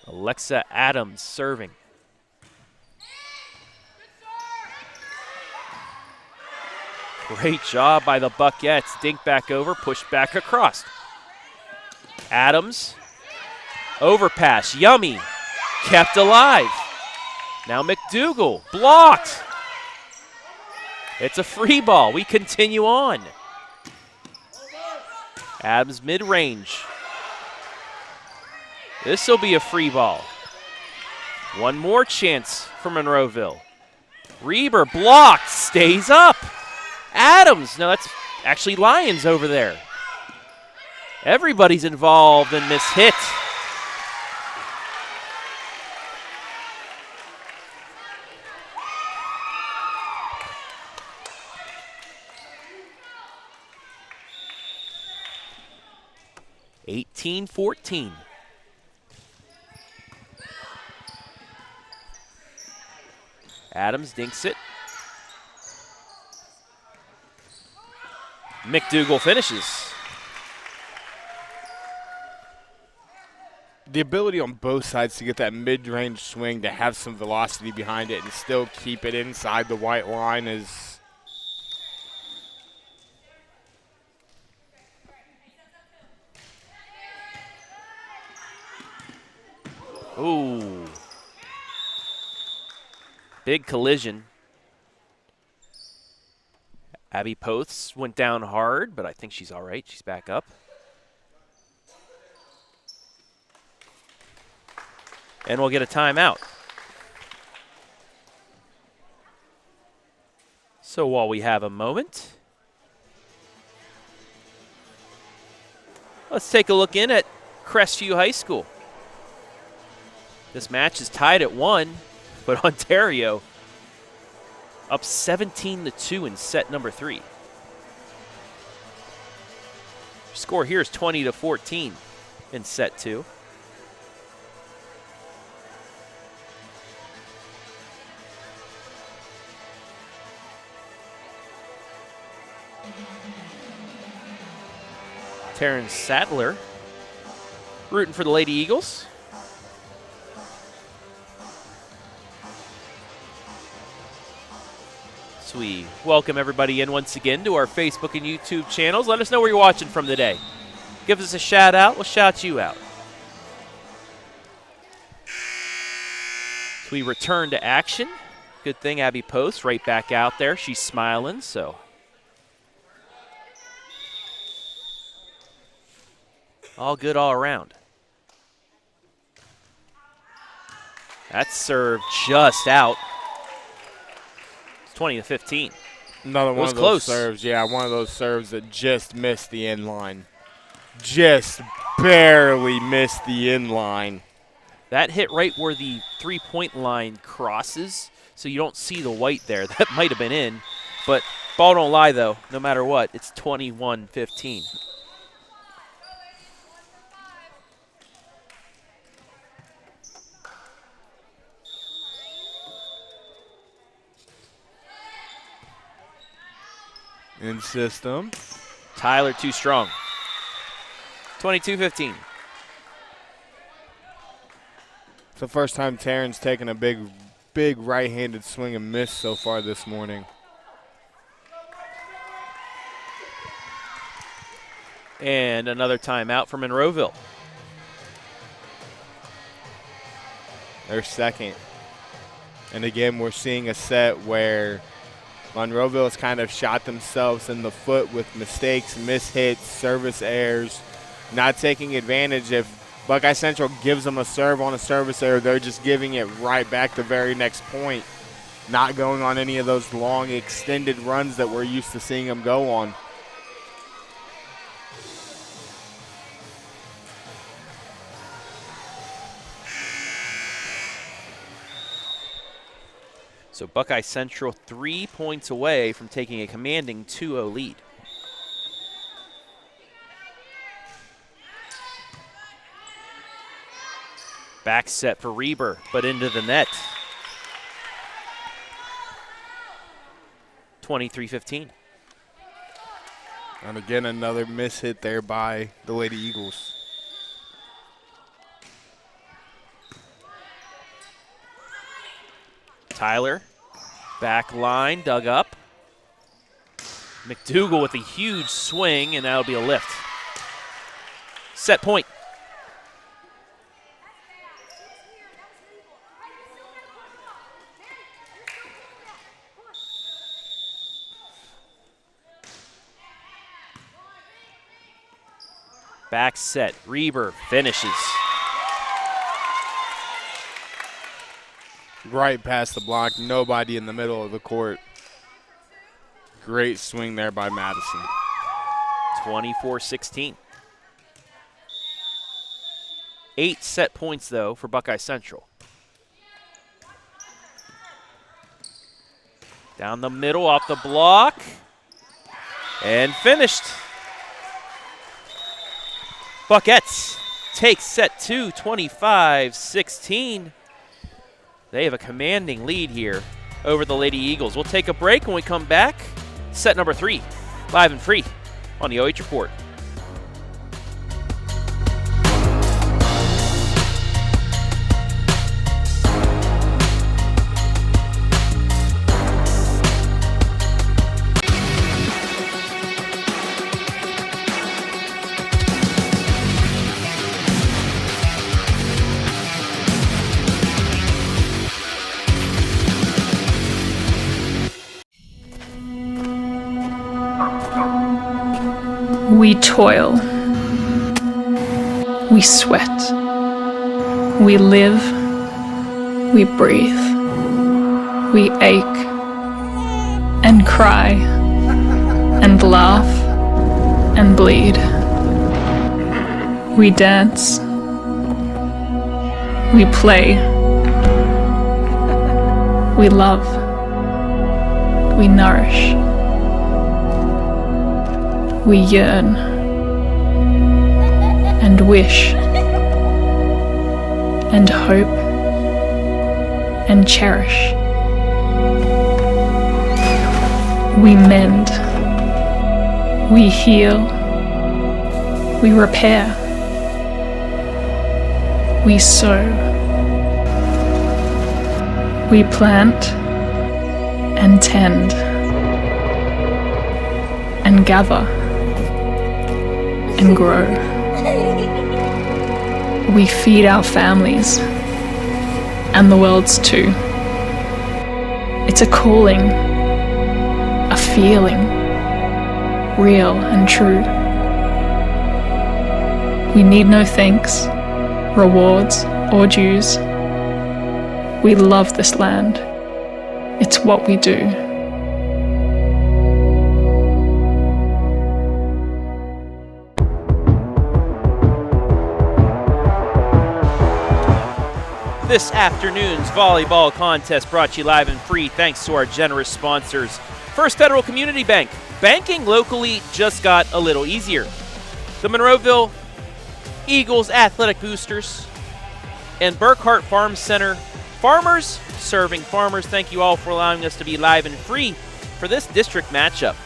Alexa Adams serving. Great job by the Buckettes. Dink back over, push back across. Adams, overpass, yummy, kept alive. Now McDougal, blocked. It's a free ball. We continue on. Adams mid-range. This will be a free ball. One more chance for Monroeville. Reber blocked, stays up. Adams, no, that's actually Lions over there. Everybody's involved in this hit. (18-14). Adams dinks it. McDougal finishes. The ability on both sides to get that mid-range swing, to have some velocity behind it and still keep it inside the white line is... Ooh. Big collision. Abby Poths went down hard, but I think she's all right. She's back up. And we'll get a timeout. So while we have a moment, let's take a look in at Crestview High School. This match is tied at 1, but Ontario up 17-2 in set number 3. Score here is 20-14 in set 2. Terrence Sadler rooting for the Lady Eagles. So we welcome everybody in once again to our Facebook and YouTube channels. Let us know where you're watching from today. Give us a shout out, we'll shout you out. So we return to action. Good thing Abby Post right back out there. She's smiling, so. All good all around. That serve just out. It's 20-15. Another one of those close. serves. Yeah, one of those serves that just missed the end line. Just barely missed the end line. That hit right where the three-point line crosses, so you don't see the white there. That might have been in, but ball don't lie, though. No matter what, it's 21-15. In system. Tyler too strong. 22-15. It's the first time Taryn's taken a big right-handed swing and miss so far this morning. And another timeout for Monroeville. Their second. And again, we're seeing a set where Monroeville has kind of shot themselves in the foot with mistakes, mishits, service errors, not taking advantage. If Buckeye Central gives them a serve on a service error, they're just giving it right back the very next point, not going on any of those long extended runs that we're used to seeing them go on. So Buckeye Central 3 points away from taking a commanding 2-0 lead. Back set for Reber, but into the net. 23-15. And again, another miss hit there by the Lady Eagles. Tyler, back line, dug up. McDougal with a huge swing, and that'll be a lift. Set point. Back set, Reber finishes. Right past the block, nobody in the middle of the court. Great swing there by Madison. 24-16. 8 set points, though, for Buckeye Central. Down the middle, off the block, and finished. Buckettes take set 2, 25-16. They have a commanding lead here over the Lady Eagles. We'll take a break. When we come back, set number 3, live and free on the OH Report. We toil. We sweat. We live. We breathe. We ache and cry and laugh and bleed. We dance. We play. We love. We nourish. We yearn and wish and hope and cherish. We mend, we heal, We repair. We sow. We plant and tend and gather and grow. We feed our families and the world's too. It's a calling, a feeling, real and true. We need no thanks, rewards, or dues. We love this land. It's what we do. This afternoon's volleyball contest brought to you live and free thanks to our generous sponsors. First Federal Community Bank. Banking locally just got a little easier. The Monroeville Eagles Athletic Boosters and Burkhart Farm Center. Farmers serving farmers. Thank you all for allowing us to be live and free for this district matchup.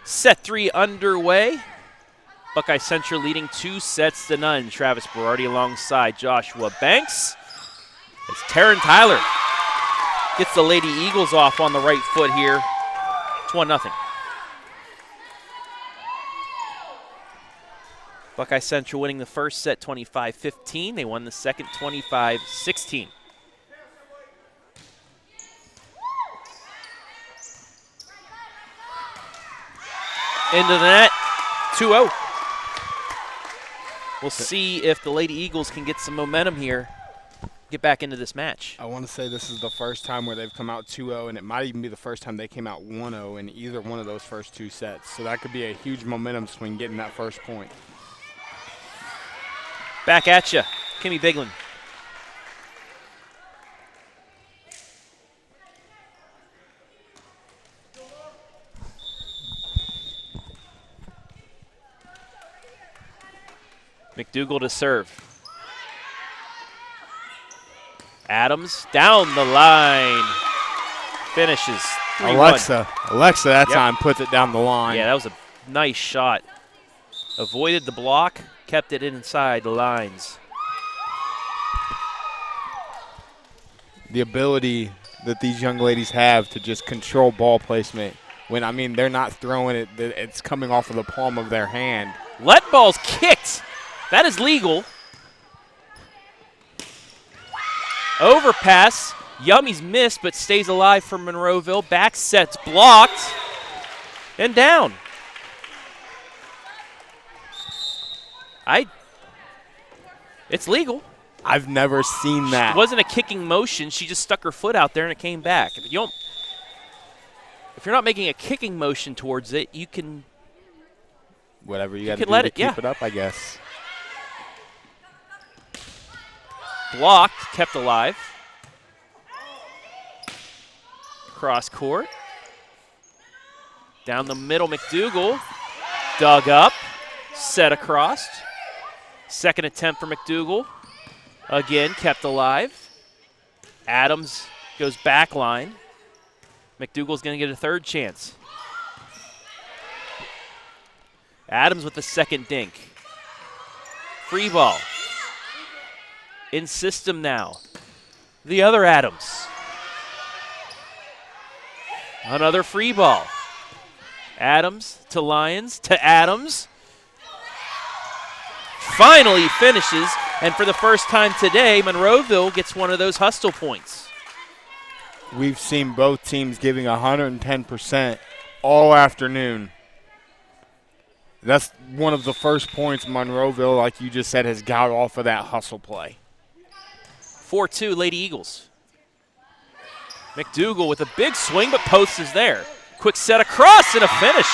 Set 3 underway. Buckeye Central leading 2-0. Travis Berardi alongside Joshua Banks. As Taryn Tyler gets the Lady Eagles off on the right foot here. It's 1-0. Buckeye Central winning the first set 25-15. They won the second 25-16. Into the net, 2-0. We'll see if the Lady Eagles can get some momentum here, get back into this match. I want to say this is the first time where they've come out 2-0, and it might even be the first time they came out 1-0 in either one of those first two sets. So that could be a huge momentum swing getting that first point. Back at you, Kimmy Biglin. McDougall to serve. Adams down the line. Finishes 3-1. Alexa that time puts it down the line. Yeah, that was a nice shot. Avoided the block, kept it inside the lines. The ability that these young ladies have to just control ball placement. When, I mean, they're not throwing it, it's coming off of the palm of their hand. Let ball's kicked. That is legal. Overpass. Yummy's missed, but stays alive for Monroeville. Back set's blocked. And down. It's legal. I've never seen that. It wasn't a kicking motion. She just stuck her foot out there and it came back. If you're not making a kicking motion towards it, you can whatever you got to do let to it, keep it up, I guess. Blocked, kept alive. Cross court. Down the middle, McDougall. Dug up, set across. Second attempt for McDougall. Again, kept alive. Adams goes back line. McDougall's going to get a third chance. Adams with the second dink. Free ball. In system now. The other Adams. Another free ball. Adams to Lyons to Adams. Finally finishes, and for the first time today, Monroeville gets one of those hustle points. We've seen both teams giving 110% all afternoon. That's one of the first points Monroeville, like you just said, has got off of that hustle play. 4-2 Lady Eagles. McDougall with a big swing, but post is there. Quick set across and a finish.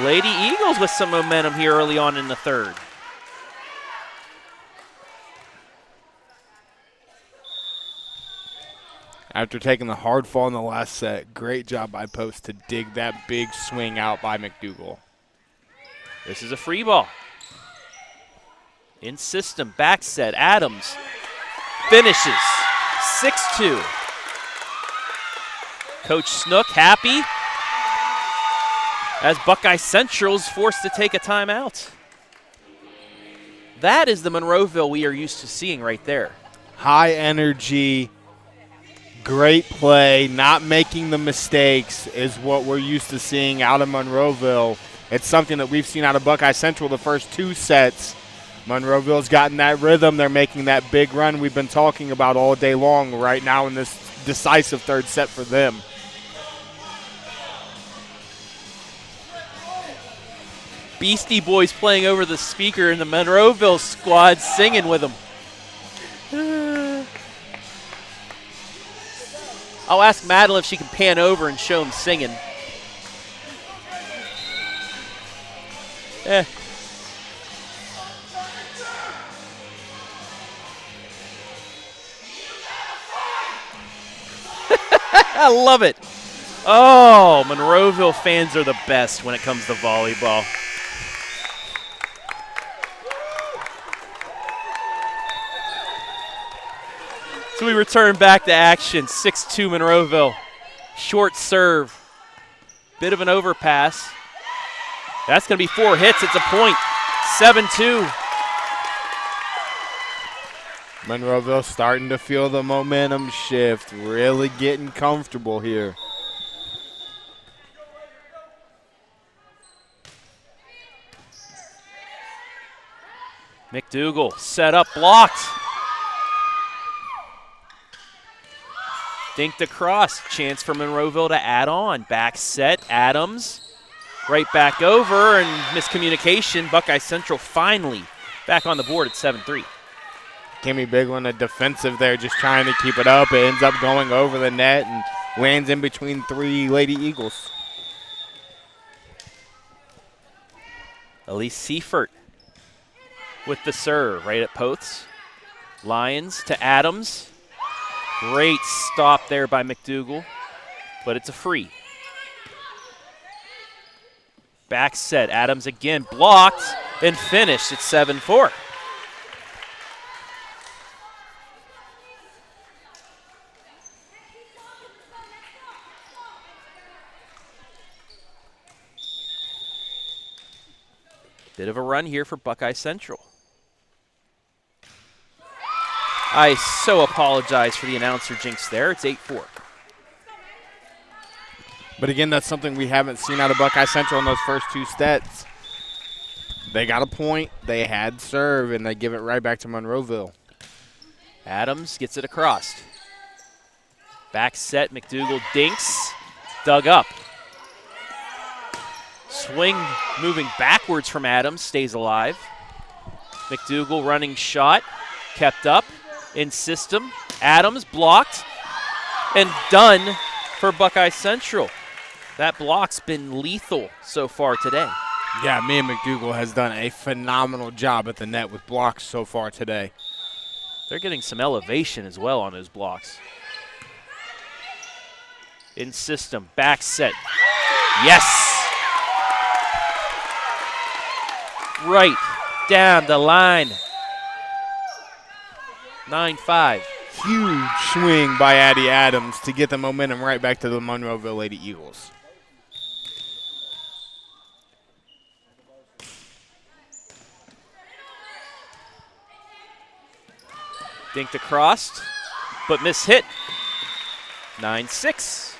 Lady Eagles with some momentum here early on in the third. After taking the hard fall in the last set, great job by Post to dig that big swing out by McDougal. This is a free ball. In system, back set, Adams finishes 6-2. Coach Snook happy as Buckeye Central's forced to take a timeout. That is the Monroeville we are used to seeing right there. High energy, great play, not making the mistakes is what we're used to seeing out of Monroeville. It's something that we've seen out of Buckeye Central the first 2 sets. Monroeville's gotten that rhythm. They're making that big run we've been talking about all day long right now in this decisive 3rd set for them. Beastie Boys playing over the speaker and the Monroeville squad singing with them. I'll ask Madeline if she can pan over and show them singing. I love it. Oh, Monroeville fans are the best when it comes to volleyball. So we return back to action, 6-2 Monroeville. Short serve, bit of an overpass. That's going to be 4 hits, it's a point, 7-2. Monroeville starting to feel the momentum shift, really getting comfortable here. McDougal set up, blocked. Dinked across, chance for Monroeville to add on. Back set, Adams, right back over, and miscommunication. Buckeye Central finally back on the board at 7-3. Kimmy Biglin, a defensive there, just trying to keep it up. It ends up going over the net and lands in between 3 Lady Eagles. Elise Seifert with the serve, right at Poths. Lyons to Adams. Great stop there by McDougal, but it's a free. Back set, Adams again, blocked and finished at 7-4. Bit of a run here for Buckeye Central. I so apologize for the announcer jinx there. It's 8-4. But again, that's something we haven't seen out of Buckeye Central in those first 2 sets. They got a point, they had serve, and they give it right back to Monroeville. Adams gets it across. Back set, McDougal dinks, dug up. Swing moving backwards from Adams, stays alive. McDougal running shot, kept up. In system, Adams blocked and done for Buckeye Central. That block's been lethal so far today. Yeah, Mia McDougal has done a phenomenal job at the net with blocks so far today. They're getting some elevation as well on those blocks. In system, back set. Yes! Right down the line. 9-5. Huge swing by Addie Adams to get the momentum right back to the Monroeville Lady Eagles. Dinked across, but mishit. 9-6.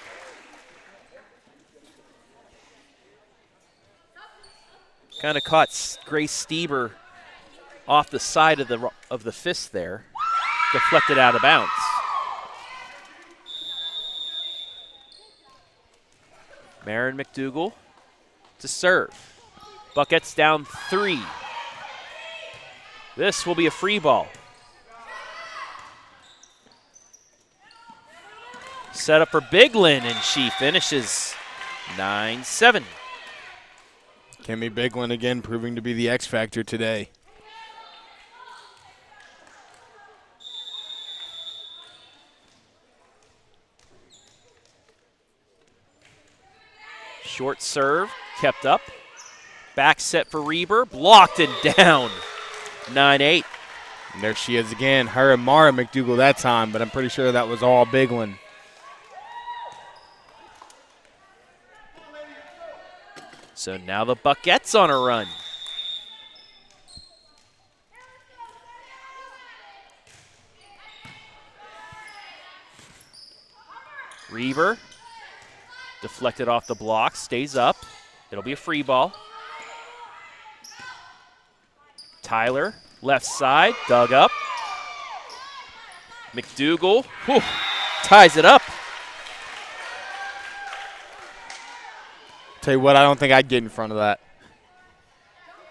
Kind of caught Grace Stieber off the side of the fist there. Deflected out of bounds. Marin McDougal to serve. Buckets down 3. This will be a free ball. Set up for Biglin, and she finishes 9-7. Kimmy Biglin again proving to be the X factor today. Short serve, kept up. Back set for Reber, blocked and down. 9-8. And there she is again, her and Mara McDougal that time, but I'm pretty sure that was all Biglin. So now the Buckettes on a run. Reber, deflected off the block, stays up. It'll be a free ball. Tyler, left side, dug up. McDougal, ties it up. Tell you what, I don't think I'd get in front of that.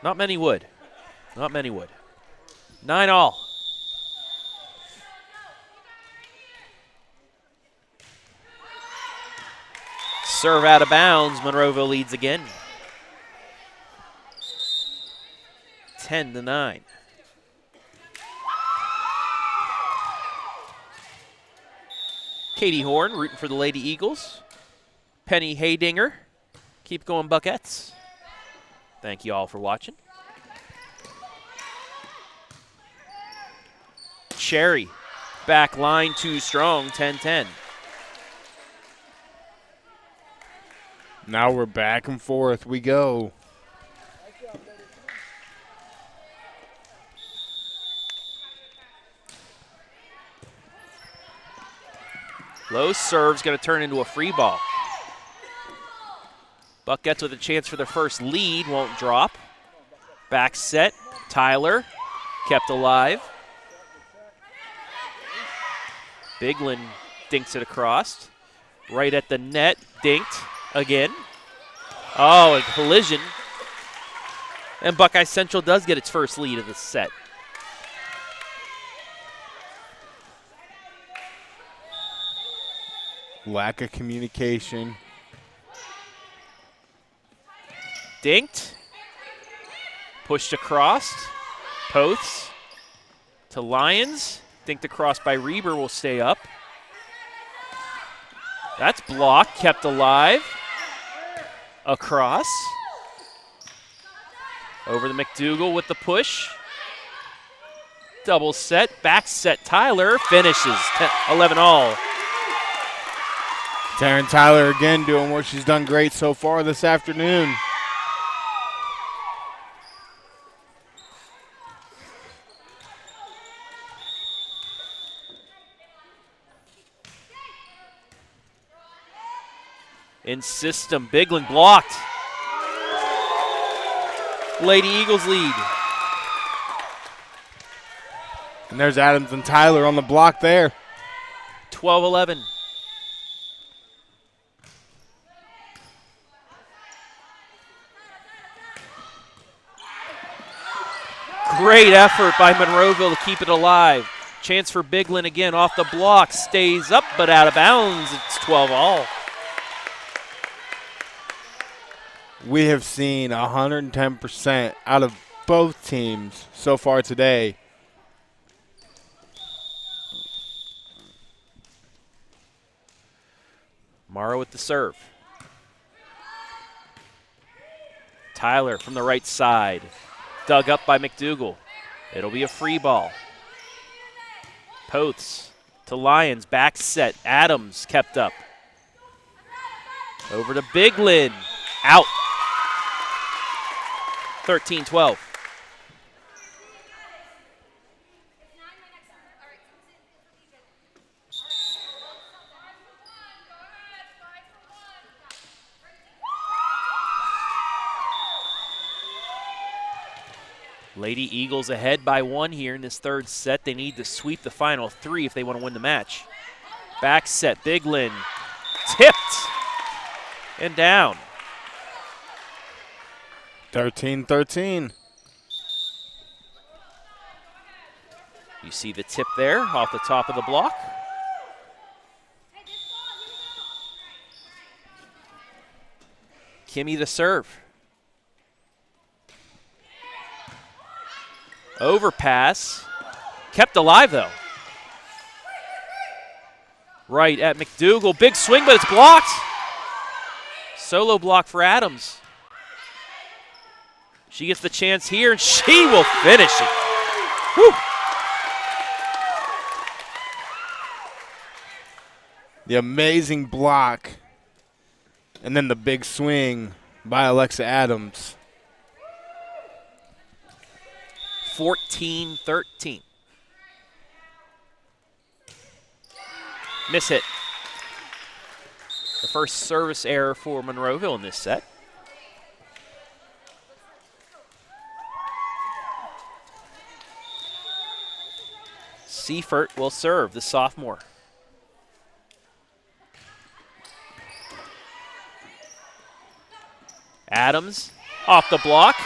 Not many would. Not many would. 9-all. Serve out of bounds. Monroeville leads again. 10-9. Katie Horn rooting for the Lady Eagles. Penny Haydinger. Keep going, Buckettes. Thank you all for watching. Cherry, back line too strong, 10-10. Now we're back and forth we go. Low serve's going to turn into a free ball. Buckettes with a chance for their first lead, won't drop. Back set, Tyler, kept alive. Biglin dinks it across. Right at the net, dinked again. Oh, a collision. And Buckeye Central does get its first lead of the set. Lack of communication. Dinked. Pushed across. Poths to Lyons. Dinked across by Reber, will stay up. That's blocked, kept alive. Across. Over to McDougal with the push. Double set, back set Tyler, finishes 11-all. Taryn Tyler again doing what she's done great so far this afternoon. In system, Biglin blocked. Lady Eagles lead. And there's Adams and Tyler on the block there. 12-11. Great effort by Monroeville to keep it alive. Chance for Biglin again off the block. Stays up but out of bounds. It's 12-all. We have seen 110% out of both teams so far today. Morrow with the serve. Tyler from the right side. Dug up by McDougal. It'll be a free ball. Poths to Lyons. Back set. Adams kept up. Over to Biglin. Out. 13-12. Lady Eagles ahead by 1 here in this third set. They need to sweep the final 3 if they want to win the match. Back set, Biglin tipped and down. 13-13. You see the tip there off the top of the block. Kimmy the serve. Overpass. Kept alive, though. Right at McDougal. Big swing, but it's blocked. Solo block for Adams. She gets the chance here, and she will finish it. Whew. The amazing block, and then the big swing by Alexa Adams. 14-13. Miss hit. The first service error for Monroeville in this set. Seifert will serve, the sophomore. Adams off the block.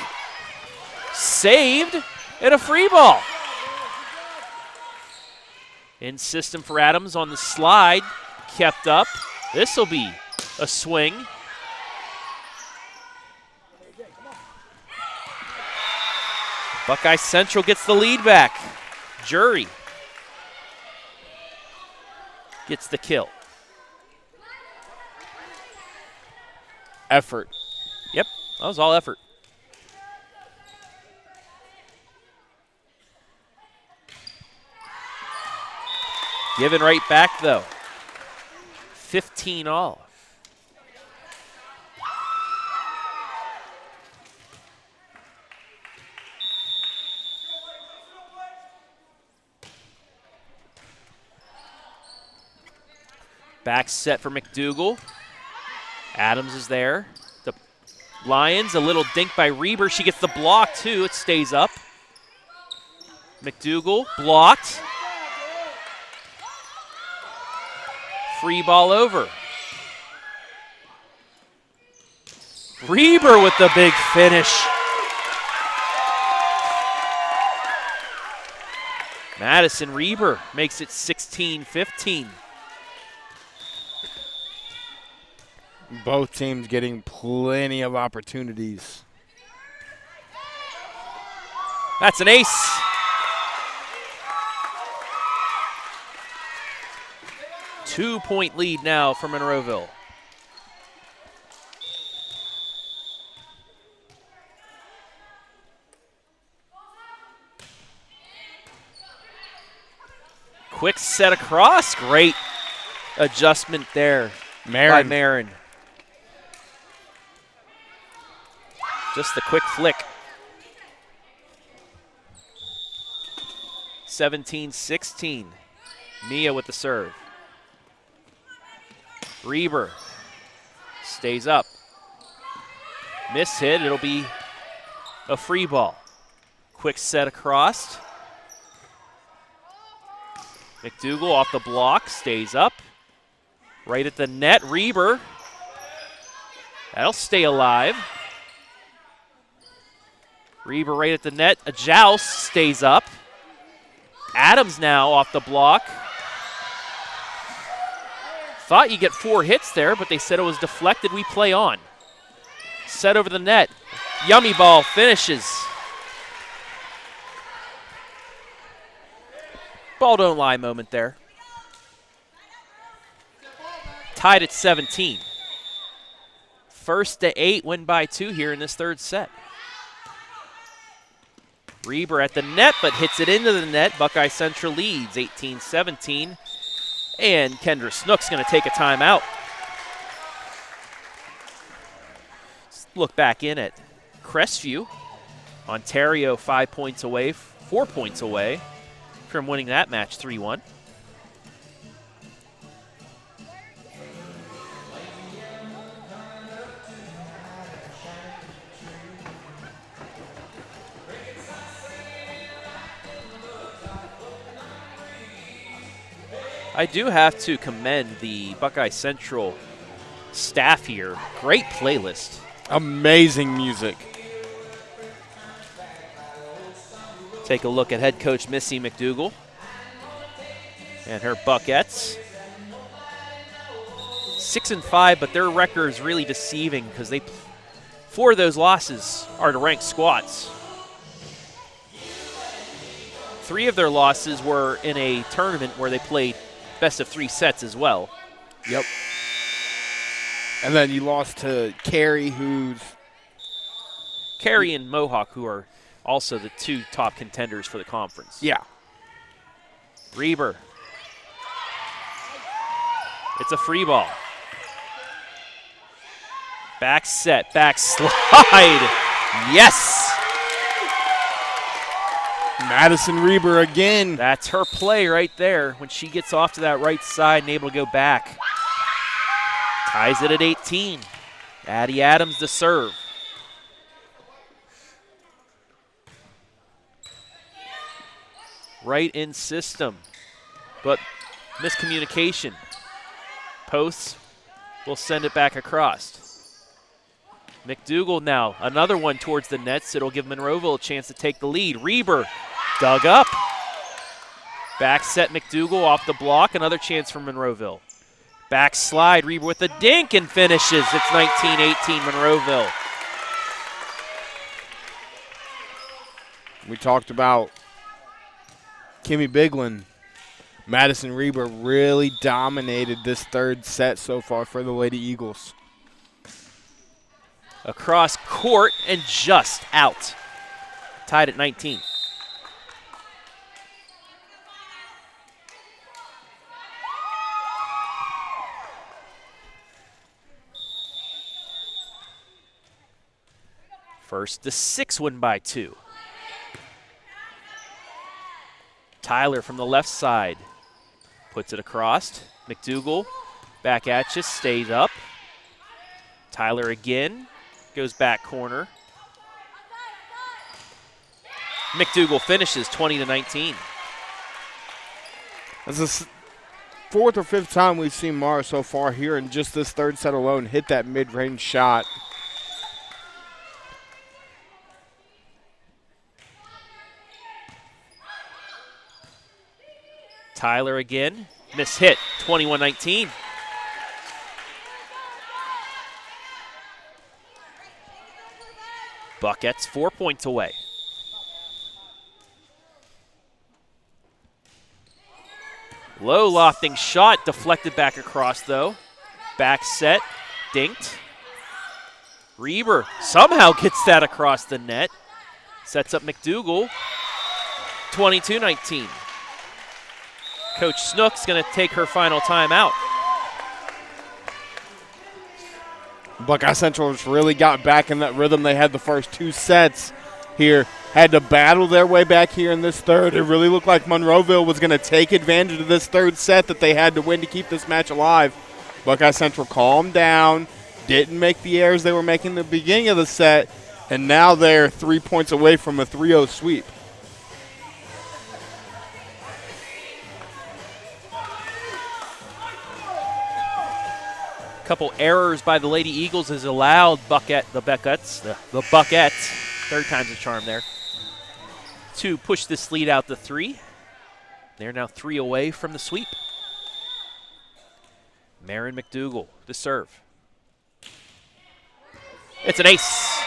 Saved, and a free ball. In system for Adams on the slide. Kept up. This will be a swing. Buckeye Central gets the lead back. Jury gets the kill. Effort. Yep, that was all effort. Given right back, though. 15 all. Back set for McDougal. Adams is there. The Lions, a little dink by Reber. She gets the block, too. It stays up. McDougal blocked. Free ball over. Reber with the big finish. Madison Reber makes it 16-15. Both teams getting plenty of opportunities. That's an ace. Two-point lead now for Monroeville. Quick set across. Great adjustment there by Marin. Just the quick flick. 17-16. Mia with the serve. Reber stays up. Miss hit. It'll be a free ball. Quick set across. McDougal off the block. Stays up. Right at the net. Reber. That'll stay alive. Reber right at the net. A joust. Stays up. Adams now off the block. Thought you get 4 hits there, but they said it was deflected. We play on. Set over the net. Yummy ball finishes. Ball don't lie moment there. Tied at 17. First to 8, win by 2 here in this third set. Reber at the net, but hits it into the net. Buckeye Central leads 18-17. And Kendra Snook's going to take a timeout. Let's look back in at Crestview. Ontario 5 points away, 4 points away from winning that match 3-1. I do have to commend the Buckeye Central staff here. Great playlist. Amazing music. Take a look at head coach Missy McDougal and her Buckettes. 6-5, but their record is really deceiving because 4 of those losses are to ranked squads. 3 of their losses were in a tournament where they played best of 3 sets as well. Yep. And then you lost to Carey, who's Carey and Mohawk, who are also the two top contenders for the conference. Yeah. Reber. It's a free ball. Back set, back slide. Yes! Madison Reber again. That's her play right there when she gets off to that right side and able to go back. Ties it at 18. Addie Adams to serve. Right in system, but miscommunication. Posts will send it back across. McDougal now, another one towards the nets. It'll give Monroeville a chance to take the lead. Reber dug up. Back set McDougal off the block. Another chance for Monroeville. Back slide, Reber with the dink and finishes. It's 19-18 Monroeville. We talked about Kimmy Biglin. Madison Reber really dominated this third set so far for the Lady Eagles. Across court and just out. Tied at 19. First to 6 win by 2. Tyler from the left side puts it across. McDougal back at you, stays up. Tyler again, goes back corner. McDougal finishes 20-19. That's the fourth or fifth time we've seen Mara so far here in just this third set alone hit that mid-range shot. Tyler again, miss hit, 21-19. Buckette's 4 points away. Low lofting shot, deflected back across though. Back set, dinked. Reber somehow gets that across the net. Sets up McDougal, 22-19. Coach Snook's going to take her final timeout. Buckeye Central has really got back in that rhythm. They had the first 2 sets here. Had to battle their way back here in this third. It really looked like Monroeville was going to take advantage of this third set that they had to win to keep this match alive. Buckeye Central calmed down, didn't make the errors they were making in the beginning of the set, and now they're 3 points away from a 3-0 sweep. Couple errors by the Lady Eagles has allowed the Buckettes, third time's a charm there, to push this lead out to 3. They're now 3 away from the sweep. Marin McDougal to serve. It's an ace.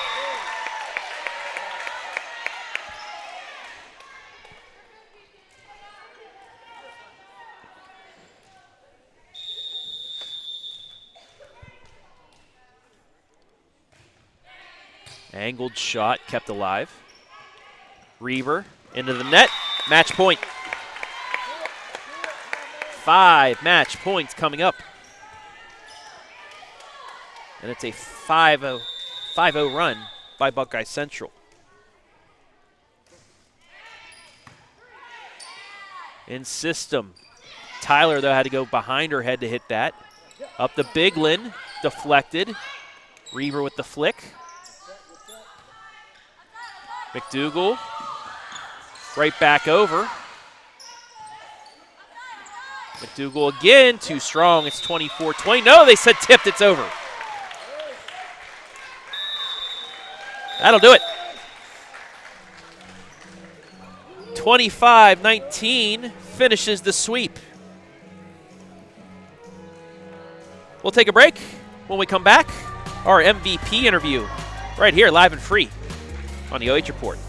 Angled shot kept alive. Reber into the net. Match point. 5 match points coming up. And it's a 5-0 run by Buckeye Central. In system. Tyler, though, had to go behind her head to hit that. Up to Biglin. Deflected. Reber with the flick. McDougal, right back over. McDougal again, too strong. It's 24-20. No, they said tipped. It's over. That'll do it. 25-19 finishes the sweep. We'll take a break. When we come back, our MVP interview right here, live and free on the OH Report.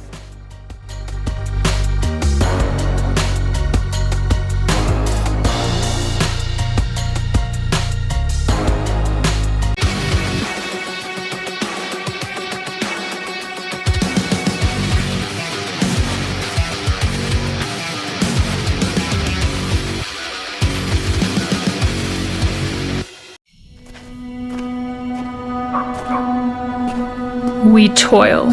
We toil.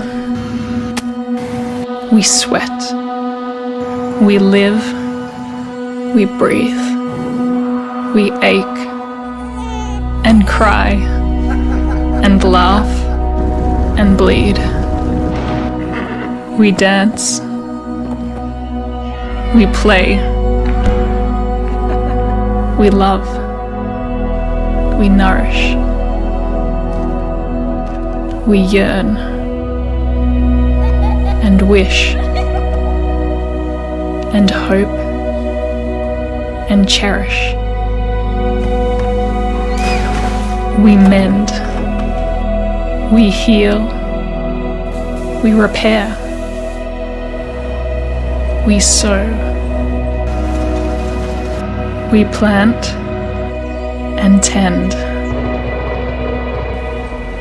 We sweat. We live. We breathe. We ache and cry and laugh and bleed. We dance. We play. We love. We nourish. We yearn and wish and hope and cherish. We mend. We heal. We repair. We sow. We plant and tend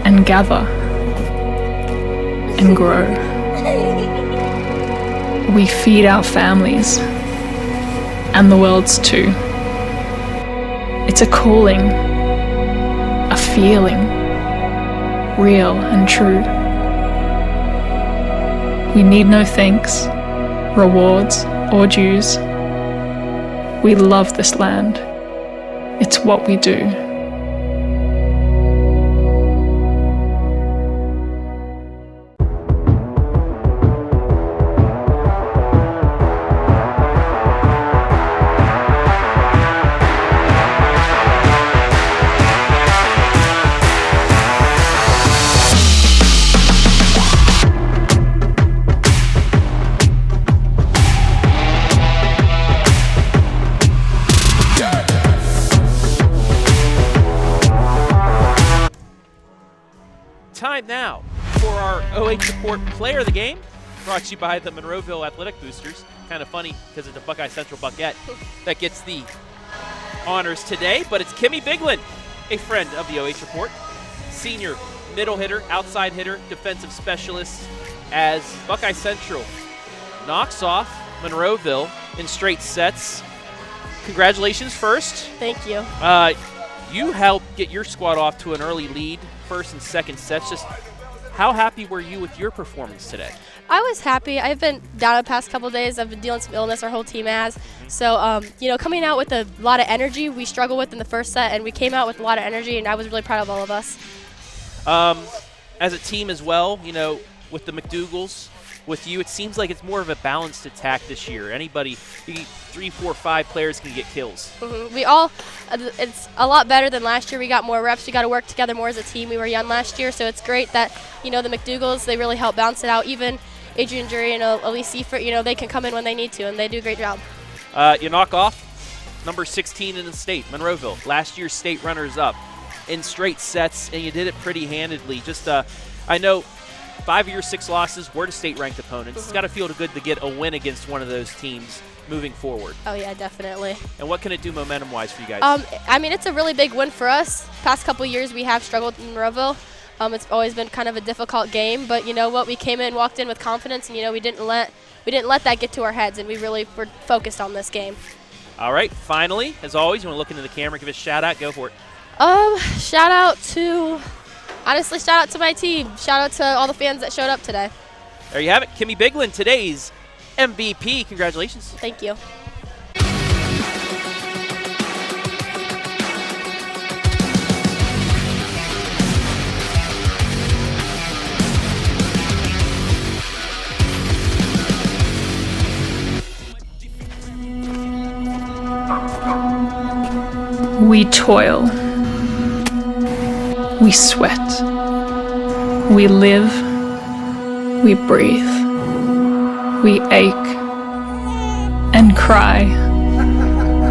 and gather and grow. We feed our families and the world's too. It's a calling, a feeling, real and true. We need no thanks, rewards, or dues. We love this land. It's what we do. Time now for our OH Report Player of the Game, brought to you by the Monroeville Athletic Boosters. Kind of funny because it's a Buckeye Central Buckette that gets the honors today, but it's Kimmy Bigland, a friend of the OH Report, senior middle hitter, outside hitter, defensive specialist, as Buckeye Central knocks off Monroeville in straight sets. Congratulations first. Thank you. You helped get your squad off to an early lead, first and second sets. Just how happy were you with your performance today? I was happy. I've been down the past couple days. I've been dealing with some illness. Our whole team has. So, coming out with a lot of energy, we struggled with in the first set, and we came out with a lot of energy, and I was really proud of all of us. As a team as well, with the McDougals, with you, it seems like it's more of a balanced attack this year. Anybody, 3, 4, 5 players can get kills. Mm-hmm. It's a lot better than last year. We got more reps. We got to work together more as a team. We were young last year, so it's great that, the McDougals, they really help balance it out. Even Adrian Jury and Elise Seifert, they can come in when they need to, and they do a great job. You knock off number 16 in the state, Monroeville, last year's state runners-up in straight sets, and you did it pretty handedly. Just, I know 5 of your 6 losses were to state-ranked opponents. It's got to feel good to get a win against one of those teams moving forward. Oh, yeah, definitely. And what can it do momentum-wise for you guys? It's a really big win for us. Past couple years, we have struggled in Monroeville. It's always been kind of a difficult game, but you know what? We came in, walked in with confidence, and we didn't let that get to our heads, and we really were focused on this game. All right, finally, as always, you want to look into the camera, give a shout-out, go for it. Shout out to my team. Shout out to all the fans that showed up today. There you have it. Kimmy Bigland, today's MVP. Congratulations. Thank you. We toil. We sweat. We live. We breathe. We ache and cry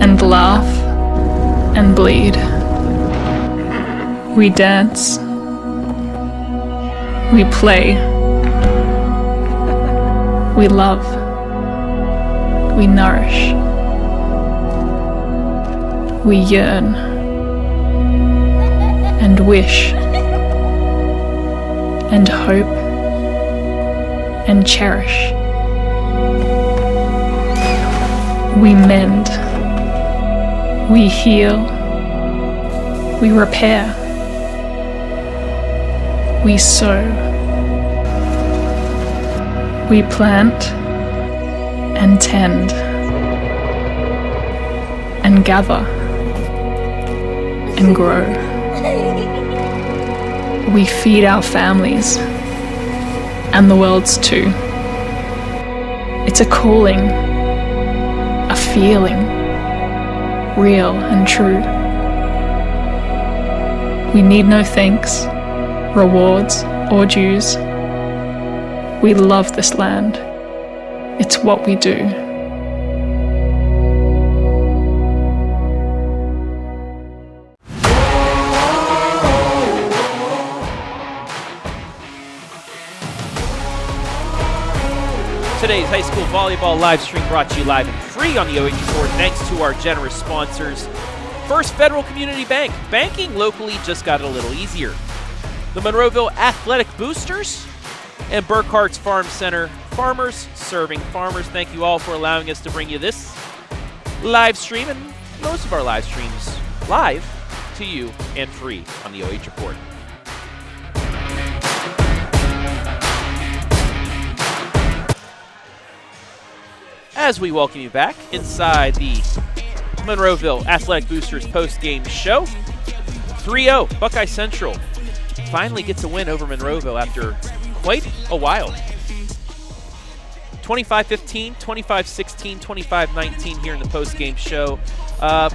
and laugh and bleed. We dance. We play. We love. We nourish. We yearn and wish and hope and cherish. We mend. We heal. We repair. We sow. We plant and tend and gather and grow. We feed our families and the world's too. It's a calling, a feeling, real and true. We need no thanks, rewards, or dues. We love this land. It's what we do. Today's high school volleyball live stream brought to you live and free on the OH Report thanks to our generous sponsors. First Federal Community Bank. Banking locally just got a little easier. The Monroeville Athletic Boosters and Burkhart's Farm Center. Farmers serving farmers. Thank you all for allowing us to bring you this live stream and most of our live streams live to you and free on the OH Report. As we welcome you back inside the Monroeville Athletic Boosters post-game show. 3-0, Buckeye Central finally gets a win over Monroeville after quite a while. 25-15, 25-16, 25-19 here in the post-game show.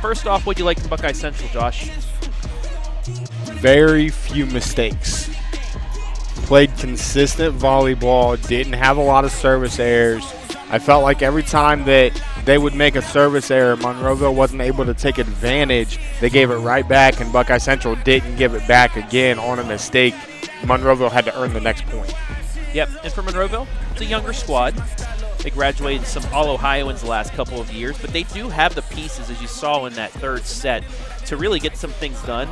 First off, what'd you like from Buckeye Central, Josh? Very few mistakes. Played consistent volleyball, didn't have a lot of service errors. I felt like every time that they would make a service error, Monroeville wasn't able to take advantage. They gave it right back, and Buckeye Central didn't give it back again on a mistake. Monroeville had to earn the next point. Yep, and for Monroeville, it's a younger squad. They graduated some All-Ohioans the last couple of years, but they do have the pieces, as you saw in that third set, to really get some things done.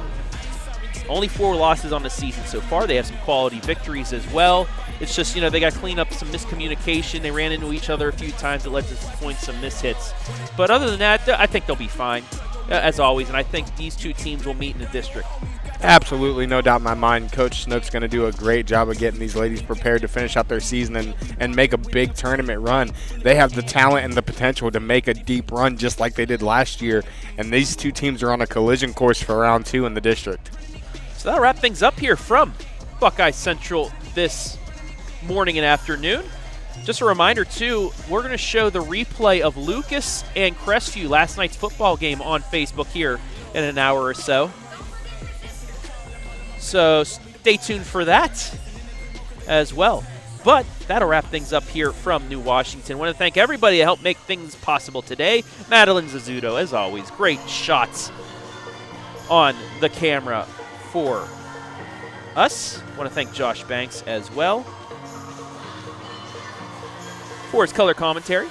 Only 4 losses on the season so far. They have some quality victories as well. It's just, they got to clean up some miscommunication. They ran into each other a few times. It led to some mishits. But other than that, I think they'll be fine, as always. And I think these two teams will meet in the district. Absolutely, no doubt in my mind. Coach Snook's going to do a great job of getting these ladies prepared to finish out their season and make a big tournament run. They have the talent and the potential to make a deep run just like they did last year. And these two teams are on a collision course for round 2 in the district. So that'll wrap things up here from Buckeye Central this morning and afternoon. Just a reminder, too, we're going to show the replay of Lucas and Crestview last night's football game on Facebook here in an hour or so. So stay tuned for that as well. But that'll wrap things up here from New Washington. I want to thank everybody that helped make things possible today. Madeline Zazzuto, as always, great shots on the camera for us. I want to thank Josh Banks as well for his color commentary.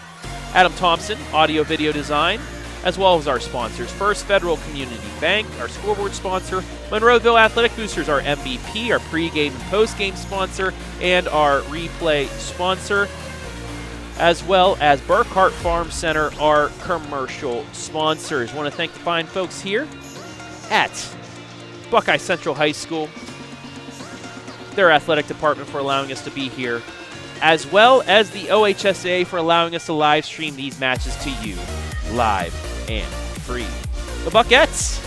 Adam Thompson, audio video design, as well as our sponsors. First Federal Community Bank, our scoreboard sponsor. Monroeville Athletic Boosters, our MVP, our pregame and postgame sponsor, and our replay sponsor, as well as Burkhart Farm Center, our commercial sponsors. I want to thank the fine folks here at Buckeye Central High School, their athletic department, for allowing us to be here, as well as the OHSAA for allowing us to live stream these matches to you live and free. The Buckettes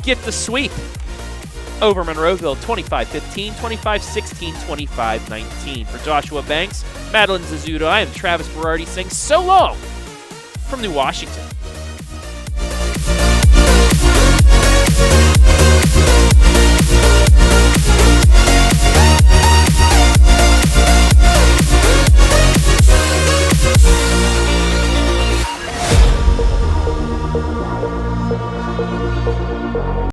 get the sweep over Monroeville 25-15, 25-16, 25-19. For Joshua Banks, Madeline Zazzuto, I am Travis Berardi saying so long from New Washington.